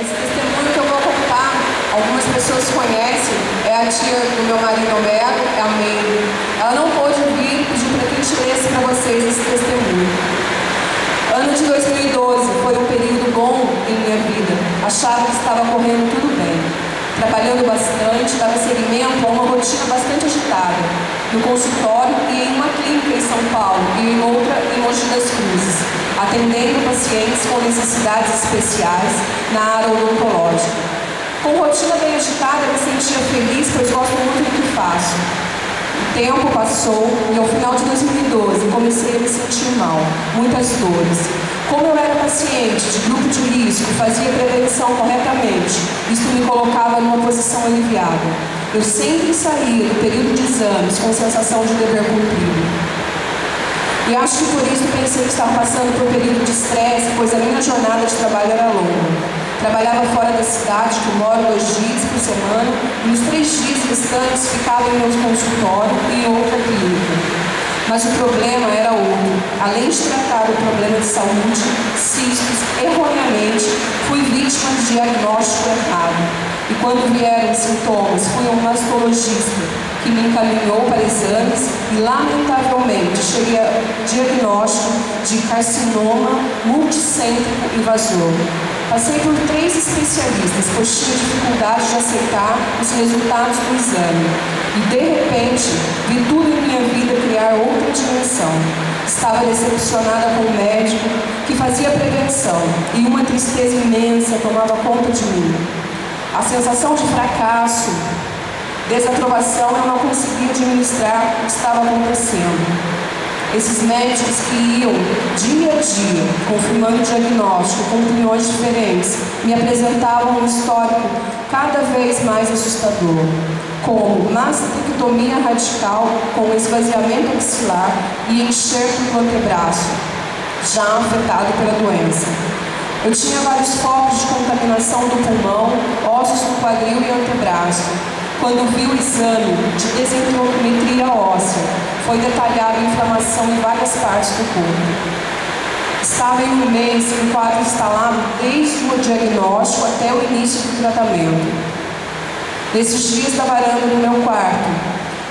Esse testemunho que eu vou contar, algumas pessoas conhecem, é a tia do meu marido Homero, é a Meire. Ela não pôde vir e pediu para que a gente lesse para vocês esse testemunho. Ano de 2012 foi um período bom em minha vida. Achava que estava correndo tudo bem. Trabalhando bastante, dava seguimento a uma rotina bastante agitada, no consultório e em uma clínica em São Paulo e em outra em Mogi das Cruzes, atendendo pacientes com necessidades especiais na área odontológica. Com rotina bem agitada, eu me sentia feliz, pois gosto muito do que faço. O tempo passou e ao final de 2012 comecei a me sentir mal, muitas dores. Como eu era paciente de grupo de risco e fazia prevenção corretamente, isso me colocava numa posição aliviada. Eu sempre saía do período de exames com sensação de dever cumprido. E acho que por isso pensei que estava passando por um período de estresse, pois a minha jornada de trabalho era longa. Trabalhava fora da cidade, que moro 2 dias por semana, e nos 3 dias restantes ficava em meu consultório e em outra clínica. Mas o problema era outro. Além de tratar o problema de saúde, cistos, erroneamente, fui vítima de diagnóstico errado. E quando vieram os sintomas, fui a um mastologista, que me encaminhou para exames e, lamentavelmente, cheguei ao diagnóstico de carcinoma multicêntrico invasor. Passei por 3 especialistas, pois tinha dificuldade de aceitar os resultados do exame. E, de repente, vi tudo em minha vida criar outra dimensão. Estava decepcionada com o médico, que fazia prevenção, e uma tristeza imensa tomava conta de mim. A sensação de fracasso, desaprovação, eu não conseguia administrar o que estava acontecendo. Esses médicos que iam dia a dia, confirmando o diagnóstico com opiniões diferentes, me apresentavam um histórico cada vez mais assustador, como mastectomia radical com esvaziamento axilar e enxerto do antebraço, já afetado pela doença. Eu tinha vários focos de contaminação do pulmão, ossos do quadril e antebraço. Quando vi o exame de densitometria óssea, foi detalhada a inflamação em várias partes do corpo. Estava em um mês em quadro instalado desde o diagnóstico até o início do tratamento. Nesses dias da varanda do meu quarto,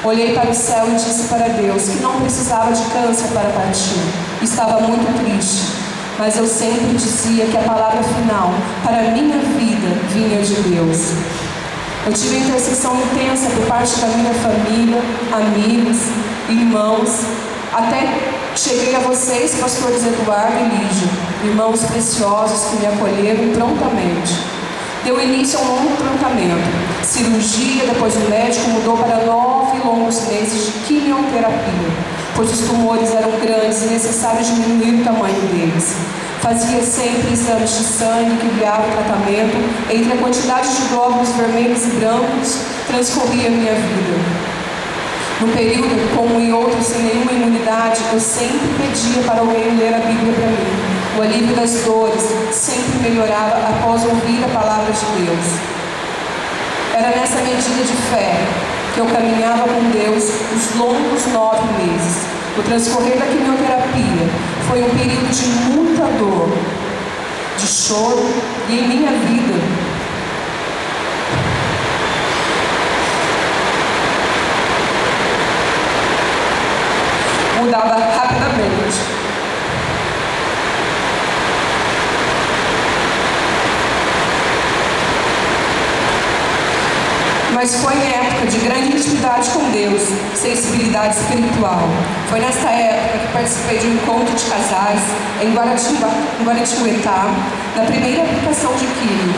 olhei para o céu e disse para Deus que não precisava de câncer para partir. Estava muito triste, mas eu sempre dizia que a palavra final para a minha vida vinha de Deus. Eu tive intercessão intensa por parte da minha família, amigos, irmãos, até cheguei a vocês, pastores Eduardo e Lígia, irmãos preciosos que me acolheram prontamente. Deu início a um longo tratamento, cirurgia, depois o médico mudou para 9 longos meses de quimioterapia, pois os tumores eram grandes e necessário diminuir o tamanho deles. Fazia sempre exames de sangue que guiavam o tratamento. Entre a quantidade de glóbulos vermelhos e brancos, transcorria a minha vida. No período, como em outros sem nenhuma imunidade, eu sempre pedia para alguém ler a Bíblia para mim. O alívio das dores sempre melhorava após ouvir a palavra de Deus. Era nessa medida de fé que eu caminhava com Deus os longos 9 meses. O transcorrer da quimioterapia foi um período de muita dor, de choro, e em minha vida mudava rapidamente. Mas foi em época de grande intimidade com Deus, sensibilidade espiritual. Foi nessa época que participei de um encontro de casais em Guaratinguetá, na primeira aplicação de químio.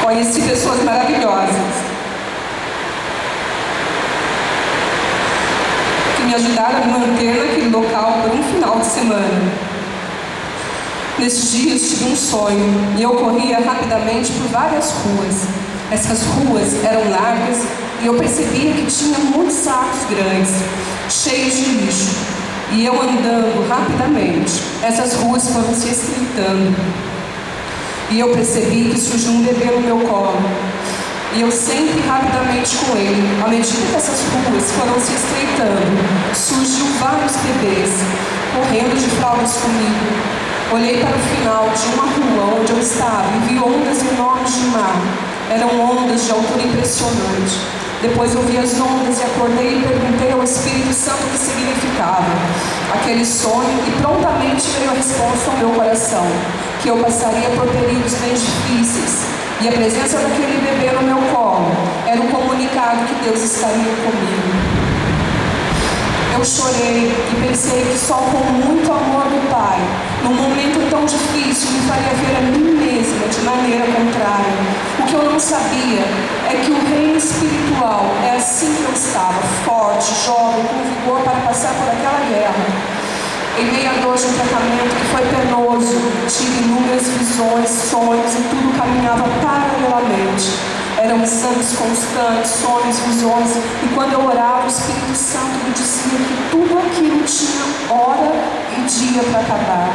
Conheci pessoas maravilhosas que me ajudaram a me manter naquele local por um final de semana. Nesses dias tive um sonho e eu corria rapidamente por várias ruas. Essas ruas eram largas e eu percebia que tinha muitos sacos grandes, cheios de lixo. E eu andando rapidamente, essas ruas foram se estreitando. E eu percebi que surgiu um bebê no meu colo. E eu sempre rapidamente com ele. À medida que essas ruas foram se estreitando, surgiu vários bebês, correndo de fraldas comigo. Olhei para o final de uma rua onde eu estava e vi ondas enormes de mar. Eram ondas de altura impressionante. Depois eu vi as ondas e acordei e perguntei ao Espírito Santo o que significava aquele sonho, e prontamente veio a resposta ao meu coração, que eu passaria por períodos bem difíceis, e a presença daquele bebê no meu colo era um comunicado que Deus estaria comigo. Eu chorei e pensei que só com muito amor do Pai, num momento tão difícil, me faria ver a mim mesma de maneira contrária. O que eu não sabia é que o reino espiritual é assim que eu estava, forte, jovem, com vigor para passar por aquela guerra. Em meio à dor de um tratamento que foi penoso, tive inúmeras visões, sonhos e tudo caminhava paralelamente. Eram exames constantes, sonhos, visões, e quando eu orava, o Espírito Santo me dizia que tudo aquilo tinha hora e dia para acabar.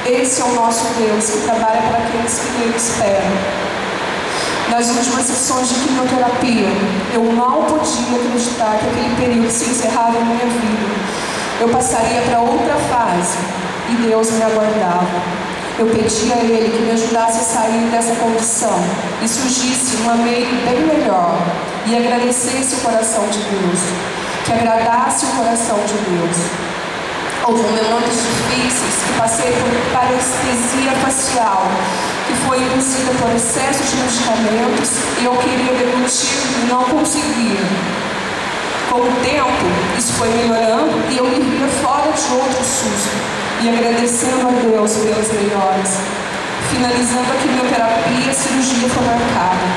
Esse é o nosso Deus, que trabalha para aqueles que nele esperam. Nas últimas sessões de quimioterapia, eu mal podia acreditar que aquele período se encerrava em minha vida. Eu passaria para outra fase e Deus me aguardava. Eu pedi a Ele que me ajudasse a sair dessa condição e surgisse uma meio bem melhor, e agradecesse o coração de Deus, que agradasse o coração de Deus. Houve momentos difíceis que passei por parestesia facial, que foi induzida por excesso de medicamentos, e eu queria deglutir e não conseguia. Com o tempo, isso foi melhorando e eu me via fora de outro susto, e agradecendo a Deus pelas melhores. Finalizando a quimioterapia, a cirurgia foi marcada.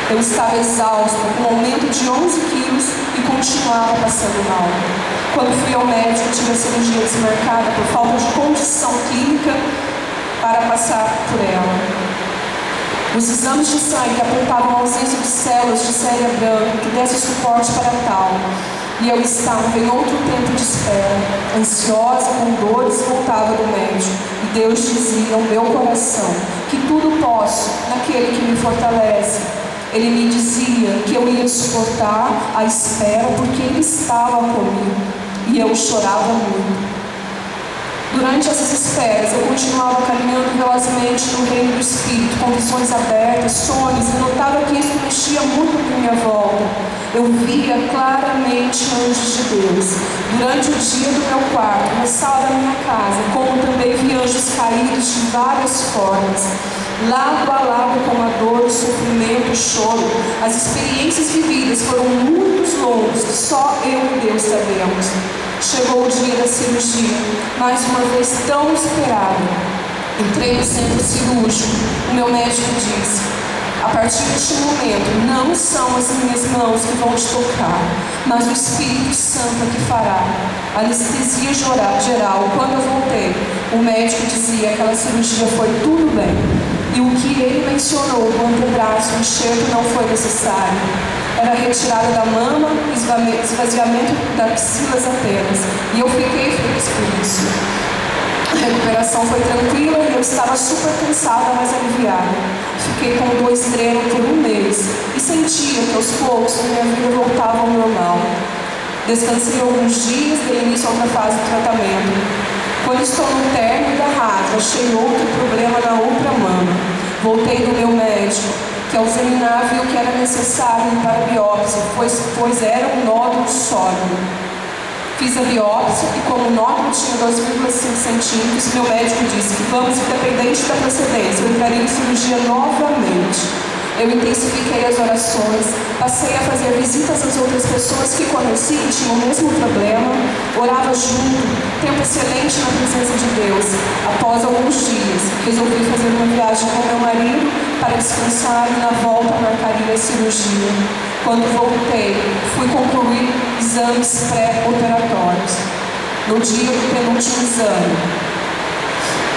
Eu estava exausta, com um aumento de 11 quilos e continuava passando mal. Quando fui ao médico, tive a cirurgia desmarcada por falta de condição clínica para passar por ela. Os exames de sangue apontavam a ausência de células de cérebro branco que desse suporte para tal. E eu estava em outro tempo de espera, ansiosa, com dores, voltava do médico. E Deus dizia ao meu coração que tudo posso naquele que me fortalece. Ele me dizia que eu ia suportar a espera porque Ele estava comigo. E eu chorava muito. Durante essas esperas, eu continuava caminhando velozmente no reino do Espírito, com visões abertas, sonhos, e notava que isso mexia muito com minha volta. Eu via claramente anjos de Deus, durante o dia do meu quarto, na sala da minha casa, como também vi anjos caídos de várias formas. Lado a lado com a dor, o sofrimento, o choro, as experiências vividas foram muito longas, que só eu e Deus sabemos. Chegou o dia da cirurgia, mais uma vez tão esperado. Entrei no centro cirúrgico. O meu médico disse: a partir deste momento, não são as minhas mãos que vão te tocar, mas o Espírito Santo que fará. Anestesia geral. Quando eu voltei, o médico dizia que aquela cirurgia foi tudo bem. E o que ele mencionou do antebraço, o enxerto, não foi necessário. Era retirada da mama, esvaziamento das axilas apenas. E eu fiquei feliz por isso. A recuperação foi tranquila e eu estava super cansada, mas aliviada. Fiquei com dor extrema por um mês e sentia que aos poucos a minha vida voltava ao normal. Descansei alguns dias, dei início a outra fase do tratamento. Quando estou no término da rádio, achei outro problema na outra mama. Voltei do meu médico, que ao examinar viu que era necessário ir para a biópsia, pois era um nódulo sólido. Fiz a biópsia e como o nódulo tinha 2,5 centímetros, meu médico disse que vamos, independente da procedência, eu entraria em cirurgia novamente. Eu intensifiquei as orações, passei a fazer visitas às outras pessoas que conheci e tinham o mesmo problema, orava junto, tempo excelente na presença de Deus. Após alguns dias, resolvi fazer uma viagem com meu marido para descansar e na volta marcaria a cirurgia. Quando voltei, fui concluir exames pré-operatórios. No dia do penúltimo exame,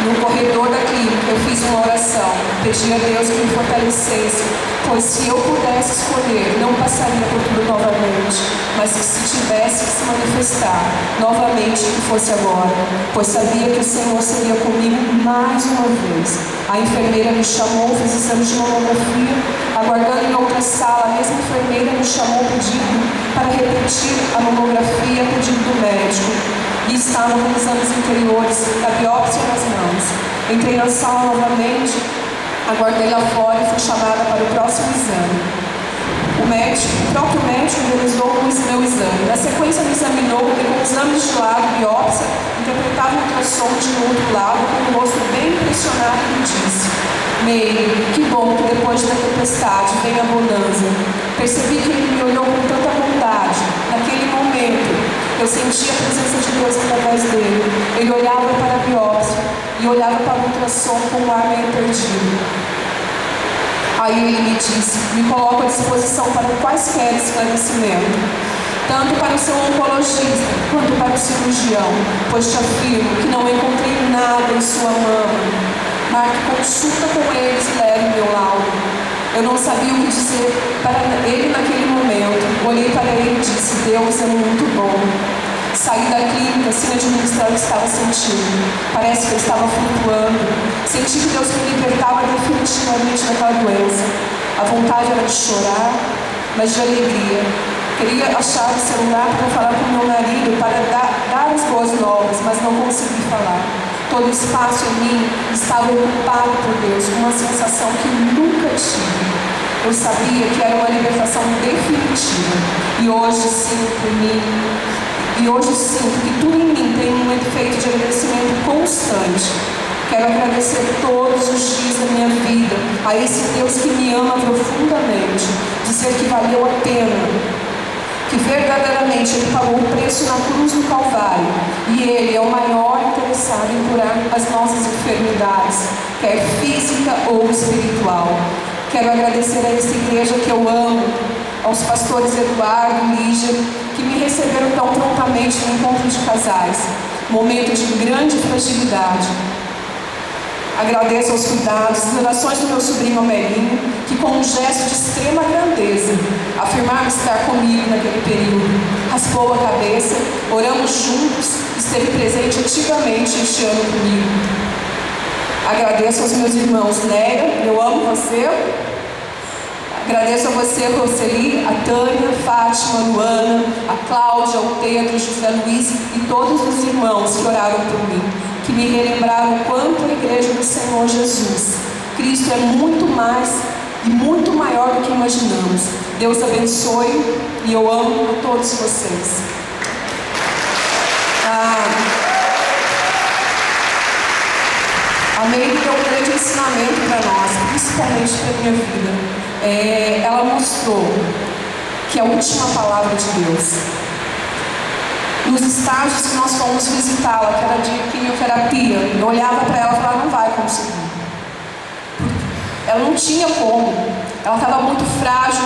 no corredor da clínica, eu fiz uma oração, pedi a Deus que me fortalecesse, pois se eu pudesse escolher, não passaria por tudo novamente, mas que se tivesse que se manifestar novamente, que fosse agora, pois sabia que o Senhor seria comigo mais uma vez. A enfermeira me chamou, fiz exame de mamografia, aguardando em outra sala, a mesma enfermeira me chamou pedindo para repetir a mamografia a pedido do médico. e estavam realizando os interiores da biópsia nas mãos. Entrei na sala novamente, aguardei lá fora e fui chamada para o próximo exame. O próprio médico realizou o meu exame. Na sequência me examinou e com exames de lado, biópsia, interpretava o ultrassom de outro lado com o rosto bem impressionado e me disse: Meire, que bom que depois da tempestade vem a bonança. Percebi que ele me olhou com tanta bondade. Naquele momento, eu senti a presença de Deus através dele. Ele olhava para a biópsia e olhava para o ultrassom com o ar meio perdido. Aí ele me disse: me coloco à disposição para quaisquer esclarecimentos, tanto para o seu oncologista quanto para o cirurgião, pois te afirmo que não encontrei nada em sua mama. Marque consulta com eles e leve meu laudo. Eu não sabia o que dizer para ele naquele momento. Olhei para ele e disse: Deus é muito bom. Saí da clínica sem administrar o que estava sentindo. Parece que eu estava flutuando. Senti que Deus me libertava definitivamente daquela doença. A vontade era de chorar, mas de alegria. Queria achar o celular para falar com meu marido, para dar as boas novas, mas não consegui falar. Todo o espaço em mim estava ocupado por Deus, com uma sensação que nunca tive. Eu sabia que era uma libertação definitiva. E hoje sinto que tudo em mim tem um efeito de agradecimento constante. Quero agradecer todos os dias da minha vida a esse Deus que me ama profundamente, dizer que valeu a pena, que verdadeiramente Ele pagou o preço na cruz do Calvário, e Ele é o maior interessado em curar as nossas enfermidades, quer física ou espiritual. Quero agradecer a essa igreja que eu amo, aos pastores Eduardo e Lígia, que me receberam tão prontamente no encontro de casais, momento de grande fragilidade. Agradeço aos cuidados, as orações do meu sobrinho Homelinho, que com um gesto de extrema grandeza, afirmaram estar comigo naquele período. Raspou a cabeça, oramos juntos, esteve presente ativamente este ano comigo. Agradeço aos meus irmãos Néia, eu amo você. Agradeço a você, Roseli, a Tânia, Fátima, Luana, a Cláudia, o Pedro, José Luiz e todos os irmãos que oraram por mim, que me relembraram o quanto a igreja do Senhor Jesus Cristo é muito mais e muito maior do que imaginamos. Deus abençoe e eu amo a todos vocês. A Meire deu um grande ensinamento para nós, principalmente para a minha vida. Ela mostrou que a última palavra de Deus, nos estágios que nós fomos visitá-la, que era de quimioterapia, eu olhava para ela e falava: não vai conseguir. Ela não tinha como, ela estava muito frágil,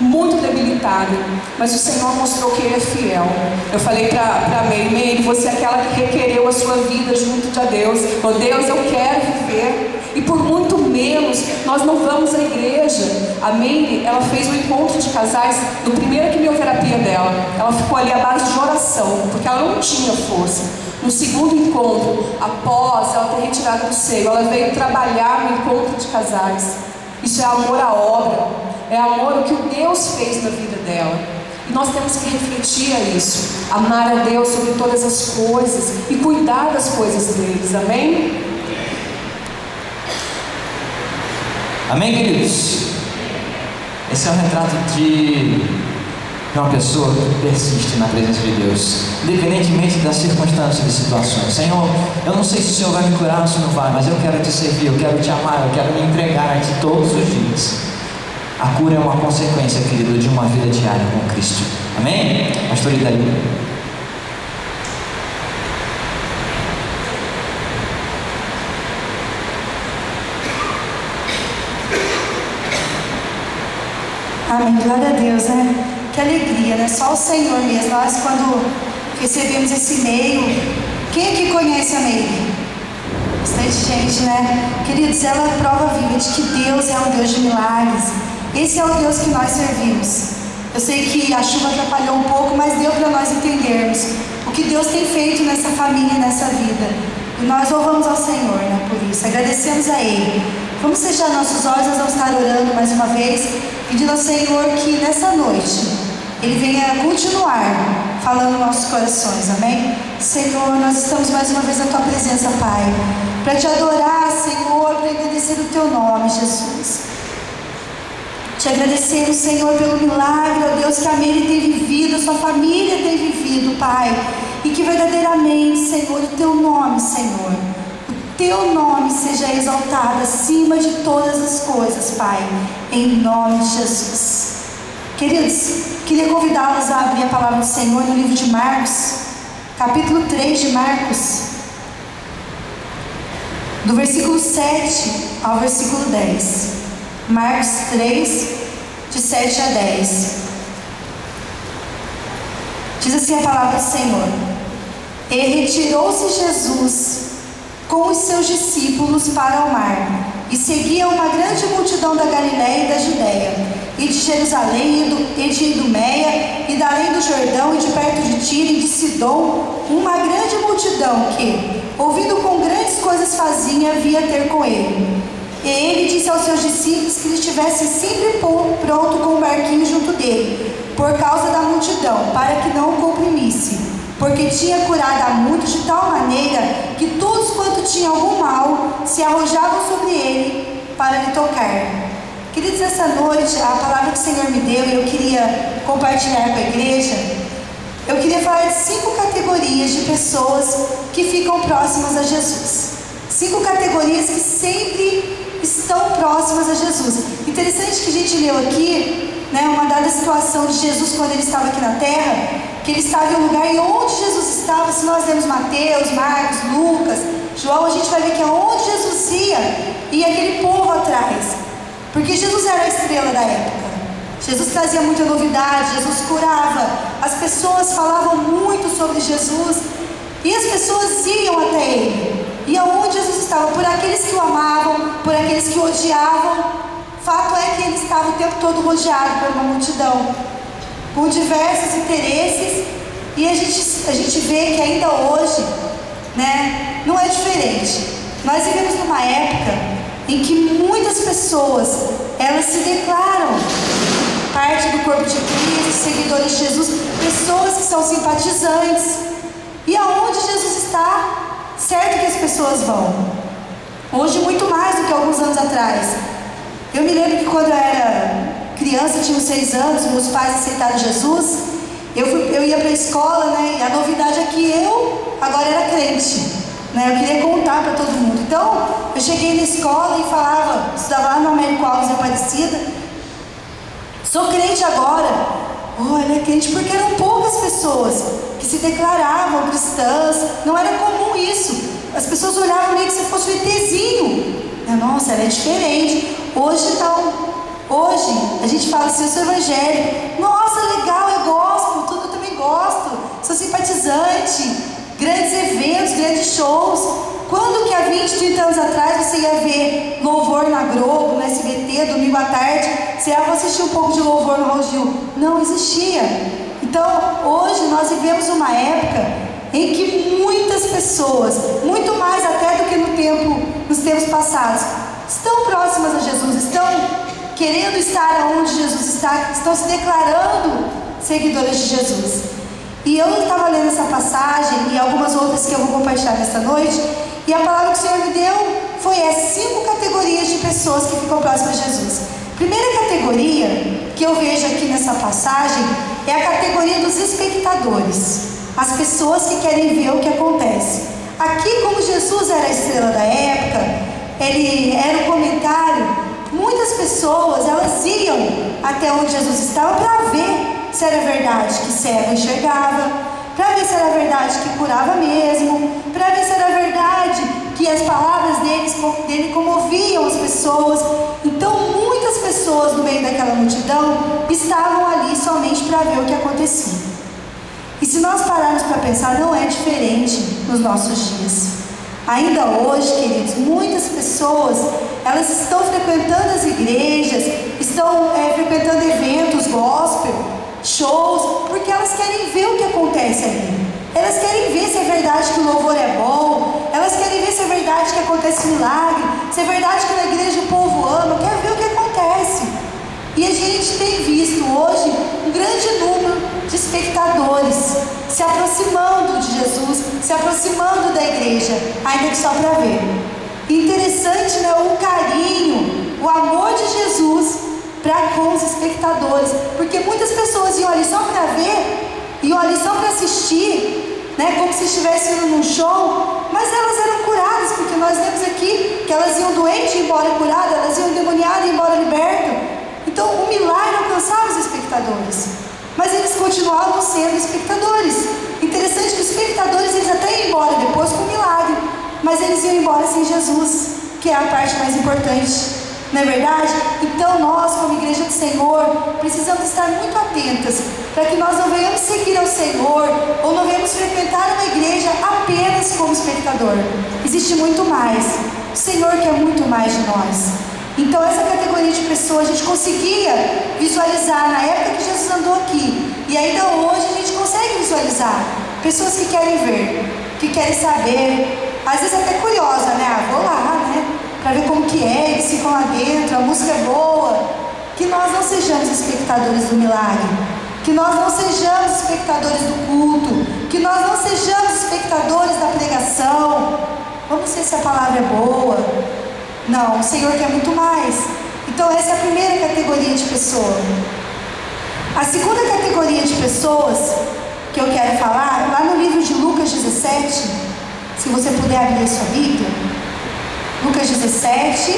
muito debilitada, mas o Senhor mostrou que Ele é fiel. Eu falei para Meire: você é aquela que requereu a sua vida junto de Deus. Oh Deus, eu quero viver. E por muito menos nós não vamos à igreja. A Meire, ela fez um encontro de casais no primeira quimioterapia dela. Ela ficou ali à base de oração, porque ela não tinha força. No segundo encontro, após ela ter retirado do seio, ela veio trabalhar no encontro de casais. Isso é amor à obra, é amor ao que Deus fez na vida dela. E nós temos que refletir a isso, amar a Deus sobre todas as coisas e cuidar das coisas deles, amém? Amém, queridos? Esse é um retrato de uma pessoa que persiste na presença de Deus, independentemente das circunstâncias e situações. Senhor, eu não sei se o Senhor vai me curar ou se não vai, mas eu quero te servir, eu quero te amar, eu quero me entregar a ti todos os dias. A cura é uma consequência, querido, de uma vida diária com Cristo. Amém? Pastor Idali. Amém, glória a Deus, né? Que alegria, né? Só o Senhor mesmo. Nós, quando recebemos esse e-mail, quem aqui conhece a Meire? Bastante gente, né? Queridos, ela é a prova viva de que Deus é um Deus de milagres. Esse é o Deus que nós servimos. Eu sei que a chuva atrapalhou um pouco, mas deu para nós entendermos o que Deus tem feito nessa família e nessa vida. E nós louvamos ao Senhor, né? Por isso, agradecemos a Ele. Vamos fechar nossos olhos, nós vamos estar orando mais uma vez, pedindo ao Senhor que nessa noite Ele venha continuar falando nos nossos corações, amém? Senhor, nós estamos mais uma vez na Tua presença, Pai, para Te adorar, Senhor, para agradecer o Teu nome, Jesus. Te agradecemos, Senhor, pelo milagre, ó Deus, que a Meire tem vivido, a sua família tem vivido, Pai, e que verdadeiramente, Senhor, o Teu nome, Senhor, o Teu nome seja exaltado acima de todas as coisas, Pai, em nome de Jesus. Queridos, queria convidá-los a abrir a palavra do Senhor no livro de Marcos, capítulo 3 de Marcos, do versículo 7 ao versículo 10. Marcos 3, de 7 a 10. Diz assim a palavra do Senhor: E retirou-se Jesus com os seus discípulos para o mar, e seguia uma grande multidão da Galiléia e da Judéia, e de Jerusalém, e de Idumeia, e da além do Jordão, e de perto de Tiro, e de Sidom, uma grande multidão que, ouvindo com grandes coisas fazia, vinha ter com ele. E ele disse aos seus discípulos que ele estivesse sempre pronto com um barquinho junto dele, por causa da multidão, para que não o comprimisse, porque tinha curado a muitos de tal maneira que todos quanto tinham algum mal se arrojavam sobre ele para lhe tocar. Queridos, essa noite a palavra que o Senhor me deu e eu queria compartilhar com a igreja. Eu queria falar de 5 categorias de pessoas que ficam próximas a Jesus. 5 categorias que sempre estão próximas a Jesus. Interessante que a gente leu aqui, né, uma dada situação de Jesus quando ele estava aqui na terra, que ele estava em um lugar, e onde Jesus estava, se nós lemos Mateus, Marcos, Lucas, João, a gente vai ver que aonde Jesus ia aquele povo atrás, porque Jesus era a estrela da época. Jesus trazia muita novidade, Jesus curava, as pessoas falavam muito sobre Jesus, e as pessoas iam até ele. E aonde Jesus estava? Por aqueles que o amavam, por aqueles que o odiavam. Fato é que ele estava o tempo todo rodeado por uma multidão, com diversos interesses. E a gente vê que ainda hoje, né, não é diferente. Nós vivemos numa época em que muitas pessoas, elas se declaram parte do corpo de Cristo, seguidores de Jesus, pessoas que são simpatizantes. E aonde Jesus está, certo que as pessoas vão. Hoje muito mais do que alguns anos atrás. Eu me lembro que quando eu era criança, tinha uns 6 anos, meus pais aceitaram Jesus. Eu ia para a escola, né? E a novidade é que eu agora era crente, né? Eu queria contar para todo mundo. Então, eu cheguei na escola e falava, estudava lá no Américo Alves e Aparecida, sou crente agora. Olha, crente, porque eram poucas pessoas que se declaravam cristãs, não era comum isso. As pessoas olhavam meio que se fosse um ETzinho. Nossa, ela é diferente. Hoje não. Hoje a gente fala assim, eu sou evangélico. Nossa, legal, eu gosto, tudo eu também gosto. Sou simpatizante. Grandes eventos, grandes shows. Quando que há 20, 30 anos atrás você ia ver louvor na Globo, no SBT, domingo à tarde, você ia assistir um pouco de louvor no Raul Gil? Não existia. Então, hoje nós vivemos uma época em que muitas pessoas, muito mais até do que nos tempos passados, estão próximas a Jesus, estão querendo estar onde Jesus está, estão se declarando seguidores de Jesus. E eu estava lendo essa passagem e algumas outras que eu vou compartilhar nesta noite, e a palavra que o Senhor me deu foi 5 categorias de pessoas que ficam próximas a Jesus. Primeira categoria que eu vejo aqui nessa passagem é a categoria dos espectadores, as pessoas que querem ver o que acontece. Aqui, como Jesus era a estrela da época, ele era um comentário, muitas pessoas, elas iam até onde Jesus estava para ver se era verdade que cego enxergava, para ver se era verdade que curava mesmo, para ver se era verdade que as palavras dele comoviam as pessoas. Então muitas pessoas no meio daquela multidão estavam ali somente para ver o que acontecia. E se nós pararmos para pensar, não é diferente nos nossos dias. Ainda hoje, queridos, muitas pessoas, elas estão frequentando as igrejas, estão frequentando eventos gospel, shows, porque elas querem ver o que acontece ali. Elas querem ver se é verdade que o louvor é bom, elas querem ver se é verdade que acontece milagre, se é verdade que na igreja o povo ama, quer ver o que acontece. E a gente tem visto hoje um grande número de espectadores, se aproximando de Jesus, se aproximando da igreja, ainda que só para ver. Interessante, né? O carinho, o amor de Jesus para com os espectadores, porque muitas pessoas iam ali só para ver, iam ali só para assistir, né? Como se estivessem indo num show, mas elas eram curadas, porque nós vemos aqui que elas iam doentes e embora curadas, elas iam endemoniadas e embora libertas. Então o milagre alcançava os espectadores, mas eles continuavam sendo espectadores. Interessante que os espectadores, eles até iam embora depois com o milagre, mas eles iam embora sem Jesus, que é a parte mais importante, não é verdade? Então nós, como igreja do Senhor, precisamos estar muito atentas, para que nós não venhamos seguir ao Senhor, ou não venhamos frequentar uma igreja apenas como espectador. Existe muito mais. O Senhor quer muito mais de nós. Então essa categoria de pessoas a gente conseguia visualizar na época que Jesus andou aqui, e ainda hoje a gente consegue visualizar pessoas que querem ver, que querem saber, às vezes até curiosa, né? Vou lá, né? Para ver como que é, eles ficam lá dentro, a música é boa. Que nós não sejamos espectadores do milagre, que nós não sejamos espectadores do culto, que nós não sejamos espectadores da pregação. Vamos ver se a palavra é boa. Não, o Senhor quer muito mais. Então essa é a primeira categoria de pessoa. A segunda categoria de pessoas que eu quero falar, lá no livro de Lucas 17, se você puder abrir a sua Bíblia, Lucas 17,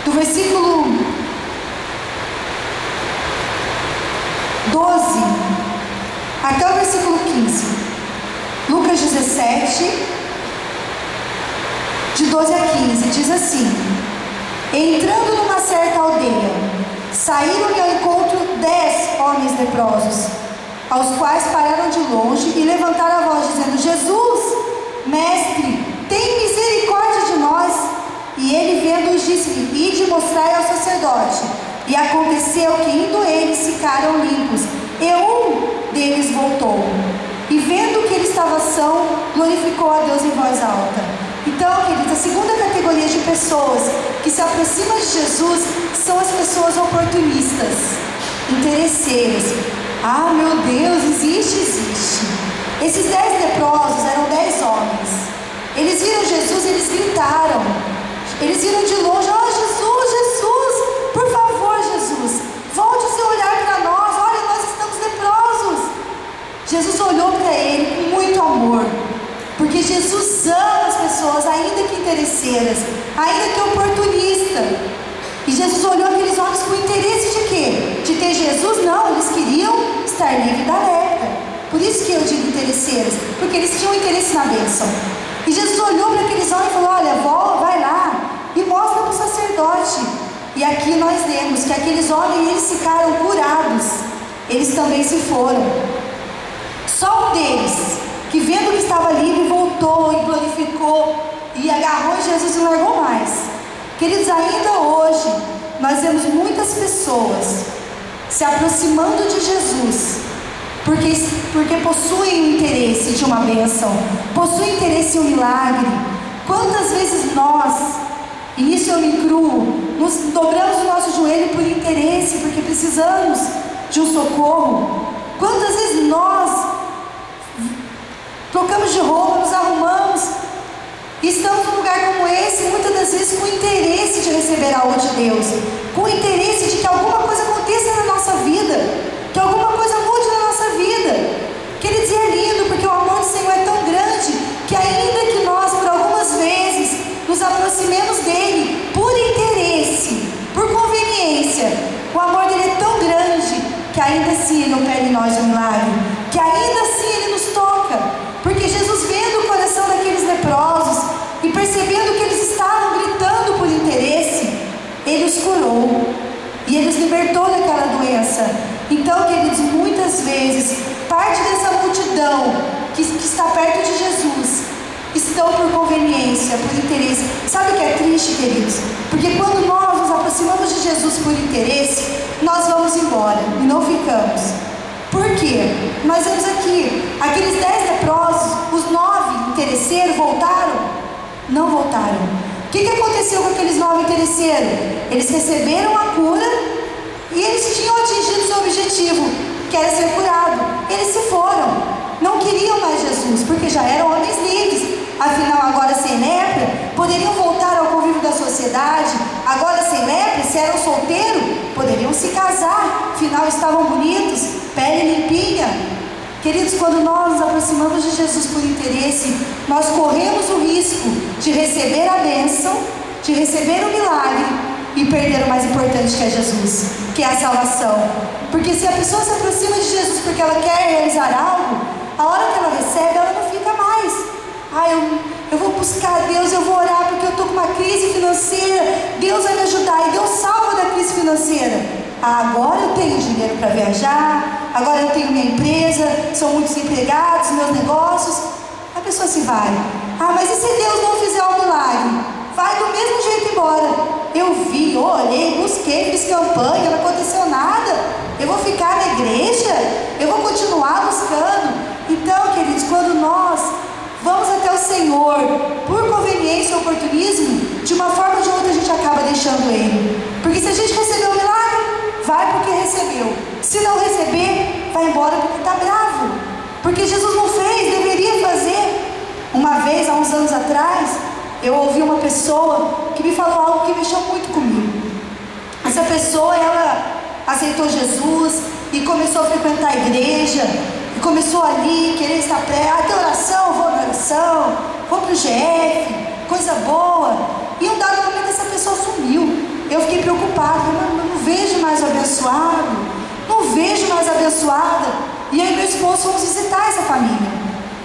do versículo 12 até o versículo 15. Lucas 17, de 12 a 15, diz assim: entrando numa certa aldeia, saíram-lhe ao encontro 10 homens leprosos, aos quais pararam de longe e levantaram a voz, dizendo: Jesus, mestre, tem misericórdia de nós. E ele, vendo-os, disse-lhe: ide mostrai ao sacerdote. E aconteceu que, indo eles, ficaram limpos, e um deles voltou, e vendo que ele estava são, glorificou a Deus em voz alta. Então, queridos, a segunda categoria de pessoas que se aproximam de Jesus são as pessoas oportunistas, interesseiras. Ah, meu Deus, existe. Esses 10 leprosos eram 10 homens. Eles viram Jesus e eles gritaram. Eles viram de longe: oh, Jesus, por favor, Jesus, volte o seu olhar para nós. Olha, nós estamos leprosos. Jesus olhou para ele com muito amor, porque Jesus ama as pessoas, ainda que interesseiras, ainda que oportunistas. E Jesus olhou aqueles homens com interesse de quê? De ter Jesus? Não, eles queriam estar livres da lepra. Por isso que eu digo interesseiras, porque eles tinham interesse na bênção. E Jesus olhou para aqueles homens e falou: olha, vai lá e mostra para o sacerdote. E aqui nós vemos que aqueles homens, eles ficaram curados. Eles também se foram. Só um deles, que vendo que estava livre, voltou e glorificou e agarrou Jesus e não largou mais. Queridos, ainda hoje nós vemos muitas pessoas se aproximando de Jesus porque possuem o interesse de uma bênção, possuem interesse em um milagre. Quantas vezes nós, e nisso eu me incluo, nos dobramos o nosso joelho por interesse, porque precisamos de um socorro? Quantas vezes nós trocamos de roupa, nos arrumamos e estamos num lugar como esse, muitas das vezes com interesse de receber algo de Deus, com interesse de que alguma coisa aconteça na nossa vida, que alguma coisa mude na nossa vida. Queridos, é lindo, porque o amor do Senhor é tão grande que ainda que nós por algumas vezes nos aproximemos dele por interesse, por conveniência, o amor dele é tão grande que ainda assim ele opera em nós um milagre, que ainda assim ele nos toca. Porque Jesus, vendo o coração daqueles leprosos e percebendo que eles estavam gritando por interesse, ele os curou e ele os libertou daquela doença. Então, queridos, muitas vezes parte dessa multidão que está perto de Jesus estão por conveniência, por interesse. Sabe o que é triste, queridos? Porque quando nós nos aproximamos de Jesus por interesse, nós vamos embora e não ficamos. Por quê? Nós vemos aqui, aqueles 10 leprosos, os 9 interesseiros voltaram? Não voltaram. O que aconteceu com aqueles 9 interesseiros? Eles receberam a cura e eles tinham atingido seu objetivo, que era ser curado. Eles se foram, não queriam mais Jesus, porque já eram homens livres. Afinal, agora sem lepra, poderiam voltar ao convívio da sociedade. Agora sem lepra, se eram solteiros, poderiam se casar. Afinal, estavam bonitos, pele limpinha. Queridos, quando nós nos aproximamos de Jesus por interesse, nós corremos o risco de receber a bênção, de receber o milagre e perder o mais importante, que é Jesus, que é a salvação. Porque se a pessoa se aproxima de Jesus porque ela quer realizar algo, a hora que ela recebe, ela não fica mais. Eu vou buscar Deus, eu vou orar porque eu estou com uma crise financeira, Deus vai me ajudar, e Deus salva da crise financeira. Agora eu tenho dinheiro para viajar, agora eu tenho minha empresa, são muitos empregados, meus negócios. A pessoa se vai. Mas e se Deus não fizer o milagre? Vai do mesmo jeito embora. Eu vi, olhei, busquei, fiz campanha, não aconteceu nada. Eu vou ficar na igreja? Eu vou continuar buscando? Então, queridos, quando nós vamos até o Senhor por conveniência ou oportunismo, de uma forma ou de outra a gente acaba deixando Ele. Porque se a gente recebeu o milagre, vai porque recebeu. Se não receber, vai embora porque está bravo. Porque Jesus não fez, deveria fazer. Uma vez, há uns anos atrás, eu ouvi uma pessoa que me falou algo que mexeu muito comigo. Essa pessoa, ela aceitou Jesus e começou a frequentar a igreja. E começou ali, querer estar perto. Tem oração, vou na oração, vou para o GF, coisa boa. E um dado momento essa pessoa sumiu. Eu fiquei preocupada, não vejo mais abençoado, não vejo mais abençoada. E aí meu esposo fomos visitar essa família.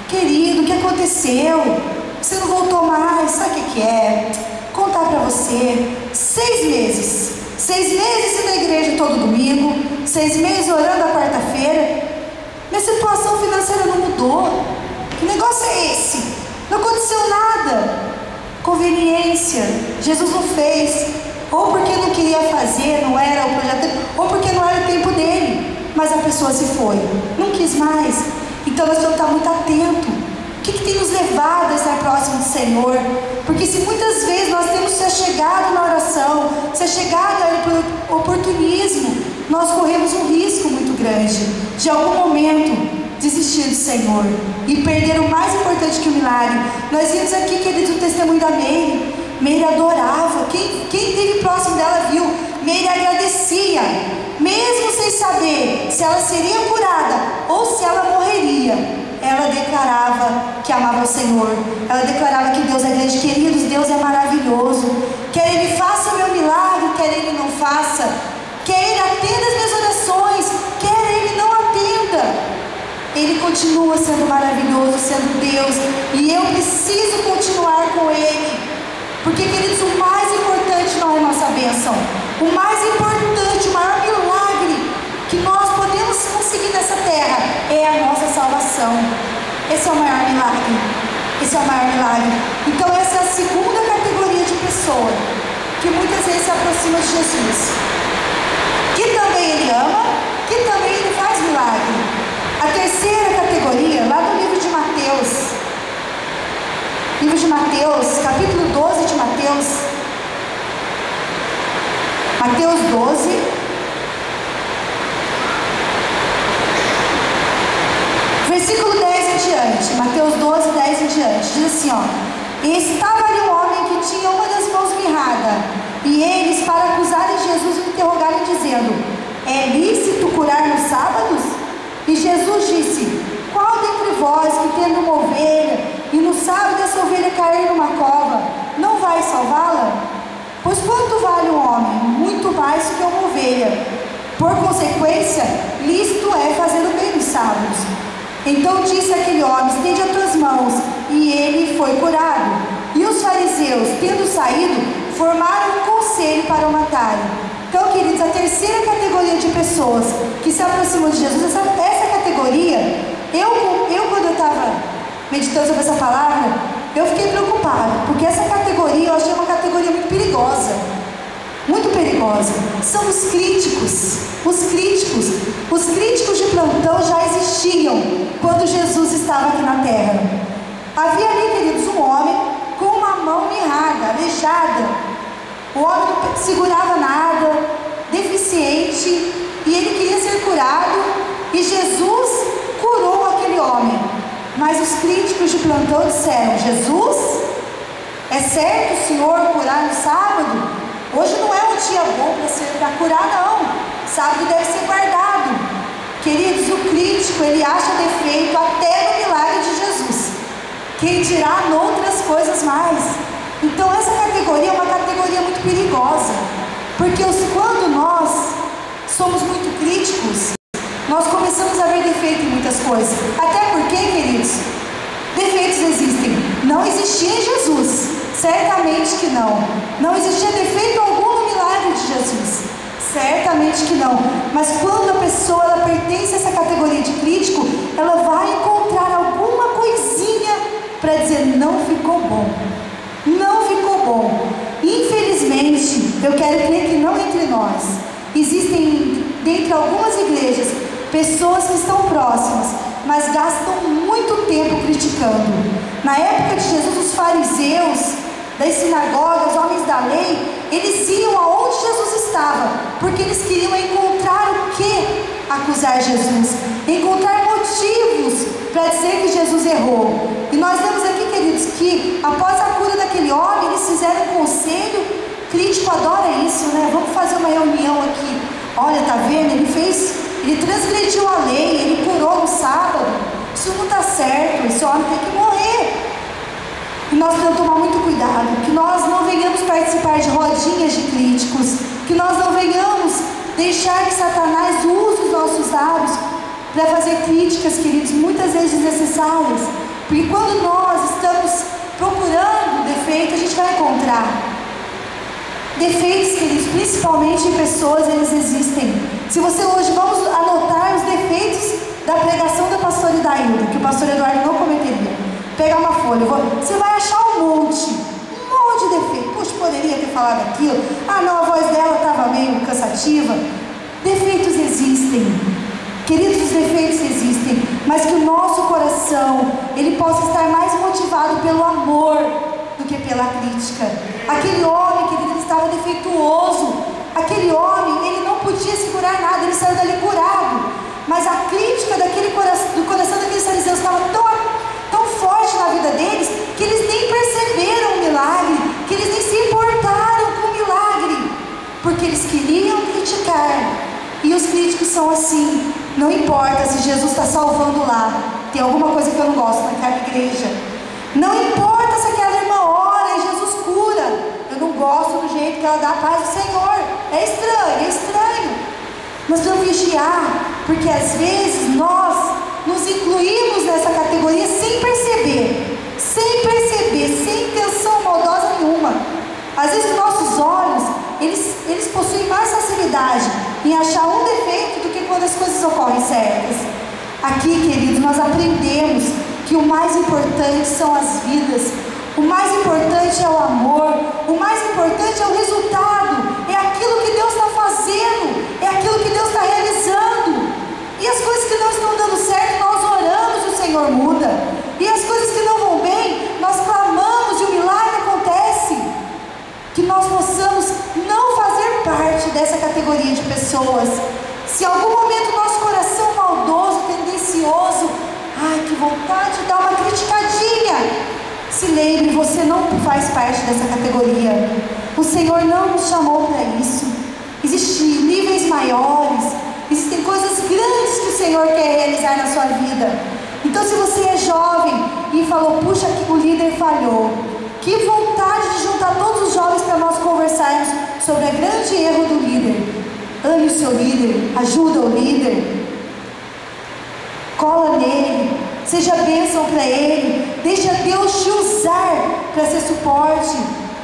Querido, o que aconteceu? Você não voltou mais, sabe o que é? Contar para você, 6 meses. 6 meses indo na igreja todo domingo, 6 meses orando a quarta-feira. Minha situação financeira não mudou. Que negócio é esse? Não aconteceu nada. Conveniência, Jesus não fez. Ou porque não queria fazer, não era o projeto dele, ou porque não era o tempo dele. Mas a pessoa se foi, não quis mais. Então nós temos que estar muito atentos. O que tem nos levado a estar próximo do Senhor? Porque se muitas vezes nós temos se achegado na oração, se achegado a Ele por oportunismo, nós corremos um risco muito grande de algum momento desistir do Senhor e perder o mais importante que o milagre. Nós vimos aqui, queridos, o testemunho da Meire. Meire adorava. Quem esteve próximo dela viu. Meire agradecia, mesmo sem saber se ela seria curada ou se ela morreria. Ela declarava que amava o Senhor. Ela declarava que Deus é grande. Queridos, Deus é maravilhoso. Quer Ele faça o meu milagre, quer Ele não faça, quer Ele atenda as minhas orações, quer Ele não atenda, Ele continua sendo maravilhoso, sendo Deus. E eu preciso continuar com Ele. Porque, queridos, o mais importante não é nossa bênção. O mais importante, o maior milagre que nós podemos conseguir nessa terra é a nossa salvação. Esse é o maior milagre. Esse é o maior milagre. Então essa é a segunda categoria de pessoa que muitas vezes se aproxima de Jesus, que também Ele ama, que também Ele faz milagre. A terceira categoria, lá no livro de Mateus, capítulo 12 de Mateus, Mateus 12, versículo 10 em diante. Mateus 12, 10 em diante, diz assim, e estava ali um homem que tinha uma das mãos mirrada, e eles, para acusarem Jesus, o interrogaram dizendo, é lícito curar nos sábados? E Jesus disse, qual dentre vós que tendo uma ovelha, e no sábado essa ovelha cair numa cova, não vai salvá-la? Pois quanto vale um homem? Muito mais que uma ovelha. Por consequência, lícito é fazer o bem nos sábados. Então disse aquele homem, estende as tuas mãos, e ele foi curado. E os fariseus, tendo saído, formaram um conselho para o matarem. Então, queridos, a terceira categoria de pessoas que se aproximam de Jesus, essa categoria, quando eu estava meditando sobre essa palavra, eu fiquei preocupada, porque essa categoria eu achei uma categoria muito perigosa. Muito perigosa. São os críticos. Os críticos de plantão já existiam quando Jesus estava aqui na terra. Havia ali, queridos, um homem com uma mão mirrada, aleijada. O homem não segurava nada, deficiente, e ele queria ser curado. E E Jesus curou aquele homem. Mas os críticos de plantão disseram: Jesus, é certo o Senhor curar no sábado? Hoje não é um dia bom para curar, não. Sábado deve ser guardado. Queridos, o crítico, ele acha defeito até no milagre de Jesus. Quem dirá noutras coisas mais. Então essa categoria é uma categoria muito perigosa. Porque quando nós somos muito críticos, nós começamos a ver defeito em muitas coisas. Até porque, queridos, defeitos existem. Não existia em Jesus. Certamente que não. Não existia defeito algum no milagre de Jesus. Certamente que não. Mas quando a pessoa ela pertence a essa categoria de crítico, ela vai encontrar alguma coisinha para dizer: não ficou bom. Não ficou bom. Infelizmente, eu quero crer que não entre nós. Existem dentre algumas igrejas pessoas que estão próximas, mas gastam muito tempo criticando. Na época de Jesus, os fariseus das sinagogas, homens da lei, eles iam aonde Jesus estava, porque eles queriam encontrar o que acusar Jesus, encontrar motivos para dizer que Jesus errou. E nós vemos aqui, queridos, que após a cura daquele homem, eles fizeram um conselho. Crítico adora isso, né? Vamos fazer uma reunião aqui. Olha, tá vendo? Ele transgrediu a lei, ele curou no sábado. Isso não está certo, esse homem tem que morrer. E nós temos que tomar muito cuidado, que nós não venhamos participar de rodinhas de críticos, que nós não venhamos deixar que Satanás use os nossos lábios para fazer críticas, queridos, muitas vezes desnecessárias. Porque quando nós estamos procurando defeito, a gente vai encontrar defeitos, queridos, principalmente em pessoas, eles existem. Se você hoje, vamos anotar os defeitos da pregação da pastora Idailda, que o pastor Eduardo não cometeria. Pegar uma folha, você vai achar um monte de defeito. Puxa, poderia ter falado aquilo. Ah não, a voz dela estava meio cansativa. Defeitos existem. Queridos, os defeitos existem, mas que o nosso coração, ele possa estar mais motivado pelo amor do que pela crítica. Aquele homem, querido, ele estava defeituoso. Aquele homem, ele não podia segurar nada, ele saiu dali curado. Mas a crítica do coração daqueles fariseus estava tão forte na vida deles, que eles nem perceberam o milagre, que eles nem se importaram com o milagre, porque eles queriam criticar. E os críticos são assim. Não importa se Jesus está salvando lá. Tem alguma coisa que eu não gosto naquela igreja. Não importa se aquela irmã ora e Jesus cura. Eu não gosto do jeito que ela dá a paz do Senhor. É estranho. Nós vamos vigiar, porque às vezes nós nos incluímos nessa categoria sem perceber, sem intenção maldosa nenhuma. Às vezes nossos olhos, eles possuem mais facilidade em achar um defeito do que quando as coisas ocorrem certas. Aqui, queridos, nós aprendemos que o mais importante são as vidas, o mais importante é o amor, o mais importante é o resultado, é aquilo que Deus está fazendo, é aquilo que Deus está realizando. E as coisas que não estão dando certo, nós oramos e o Senhor muda. E as coisas que não vão bem, nós clamamos e o milagre acontece. Que nós possamos não fazer parte dessa categoria de pessoas. Se em algum momento nosso coração maldoso, tendencioso, ai, que vontade de dar uma criticadinha, se lembre, você não faz parte dessa categoria. O Senhor não nos chamou para isso. Existem níveis maiores, existem coisas grandes que o Senhor quer realizar na sua vida. Então, se você é jovem e falou: puxa, que o líder falhou, que vontade de juntar todos os jovens para nós conversarmos sobre o grande erro do líder. Ame o seu líder, ajuda o líder, cola nele, seja bênção para ele, deixa Deus te usar para ser suporte.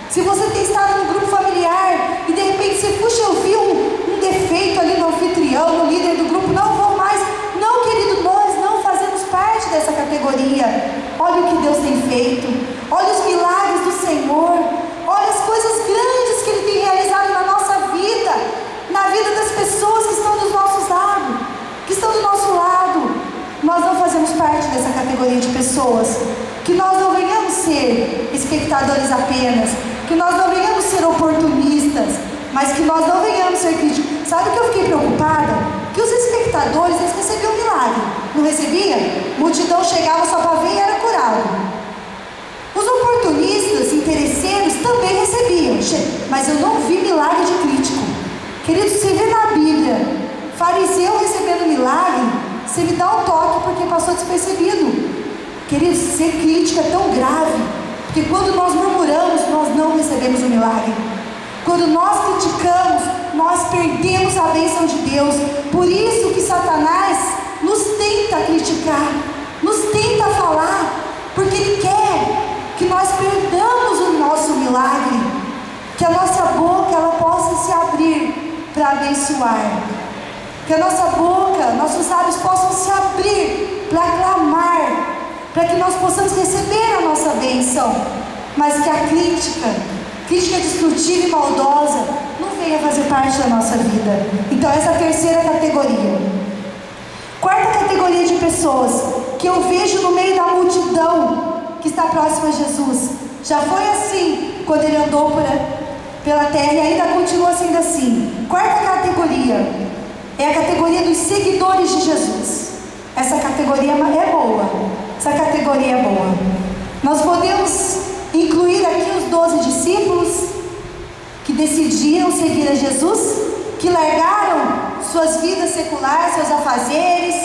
Se você tem estado no grupo familiar e de repente você, puxa, eu vi um defeito ali no anfitrião, no líder do grupo, não vou mais. Não, querido, nós não fazemos parte dessa categoria. Olha o que Deus tem feito, olha os milagres do Senhor, olha as coisas grandes que Ele tem realizado na nossa vida, na vida das pessoas que estão dos nossos lados, que estão do nosso lado. Nós não fazemos parte dessa categoria de pessoas. Que nós não venhamos ser espectadores apenas, que nós não venhamos ser oportunistas, mas que nós não venhamos ser críticos. Sabe o que eu fiquei preocupada? que os espectadores, eles recebiam milagre. Não recebia? Multidão chegava só para ver e era curado. Os oportunistas, interesseiros, também recebiam, mas eu não vi milagre de crítico. Querido, você vê na Bíblia, fariseu recebendo milagre, você me dá um toque porque passou despercebido. Querido, ser crítico é tão grave, porque quando nós murmuramos, nós não recebemos o milagre. Quando nós criticamos, nós perdemos a bênção de Deus. Por isso que Satanás nos tenta criticar, nos tenta falar, porque ele quer que nós perdamos o nosso milagre, que a nossa boca ela possa se abrir para abençoar, que a nossa boca, nossos lábios possam se abrir para clamar, para que nós possamos receber a nossa bênção, mas que a crítica destrutiva e maldosa não venha fazer parte da nossa vida. Então essa é a terceira categoria. Quarta categoria de pessoas que eu vejo no meio da multidão que está próxima a Jesus. Já foi assim quando ele andou pela terra e ainda continua sendo assim. Quarta categoria é a categoria dos seguidores de Jesus. Essa categoria é boa. Essa categoria é boa. Nós podemos incluir aqui os 12 discípulos que decidiram seguir a Jesus, que largaram suas vidas seculares, seus afazeres,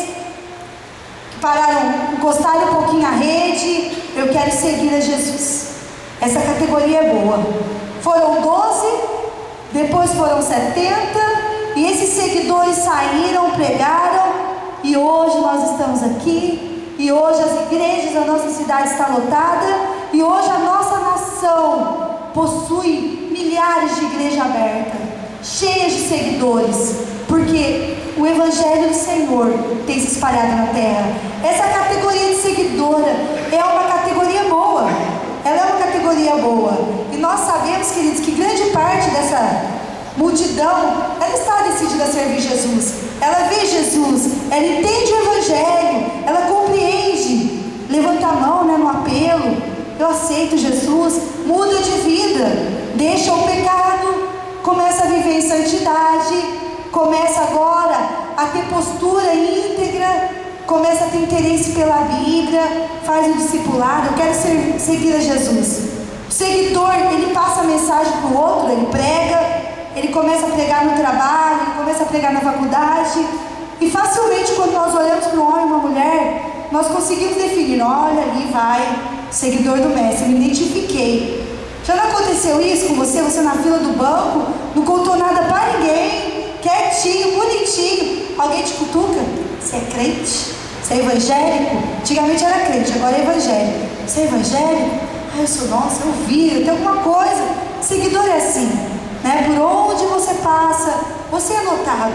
que pararam, encostaram um pouquinho a rede. Eu quero seguir a Jesus. Essa categoria é boa. Foram 12, depois foram 70, e esses seguidores saíram, pregaram, e hoje nós estamos aqui. E hoje as igrejas da nossa cidade estão lotadas. E hoje a nossa nação possui milhares de igrejas abertas, cheias de seguidores, porque o Evangelho do Senhor tem se espalhado na terra. Essa categoria de seguidora é uma categoria boa. Ela é uma categoria boa. E nós sabemos, queridos, que grande parte dessa multidão, ela está decidida a servir Jesus. Ela vê Jesus, ela entende o Evangelho, ela compreende, levanta a mão, né, no apelo. Eu aceito Jesus, muda de vida, deixa o pecado, começa a viver em santidade, começa agora a ter postura íntegra, começa a ter interesse pela Bíblia, faz um discipulado. Eu quero seguir a Jesus. O seguidor, ele passa a mensagem para o outro, ele prega, ele começa a pregar no trabalho, ele começa a pregar na faculdade, e facilmente quando nós olhamos para um homem e uma mulher, nós conseguimos definir, olha, ali vai, seguidor do mestre, eu me identifiquei. Já não aconteceu isso com você? Você na fila do banco, não contou nada para ninguém, quietinho, bonitinho, alguém te cutuca, você é crente? Você é evangélico? Antigamente era crente, agora é evangélico. Você é evangélico? Ah, eu sou, nossa, eu vi, eu tenho alguma coisa. Seguidor é assim, né? Por onde você passa, você é notado,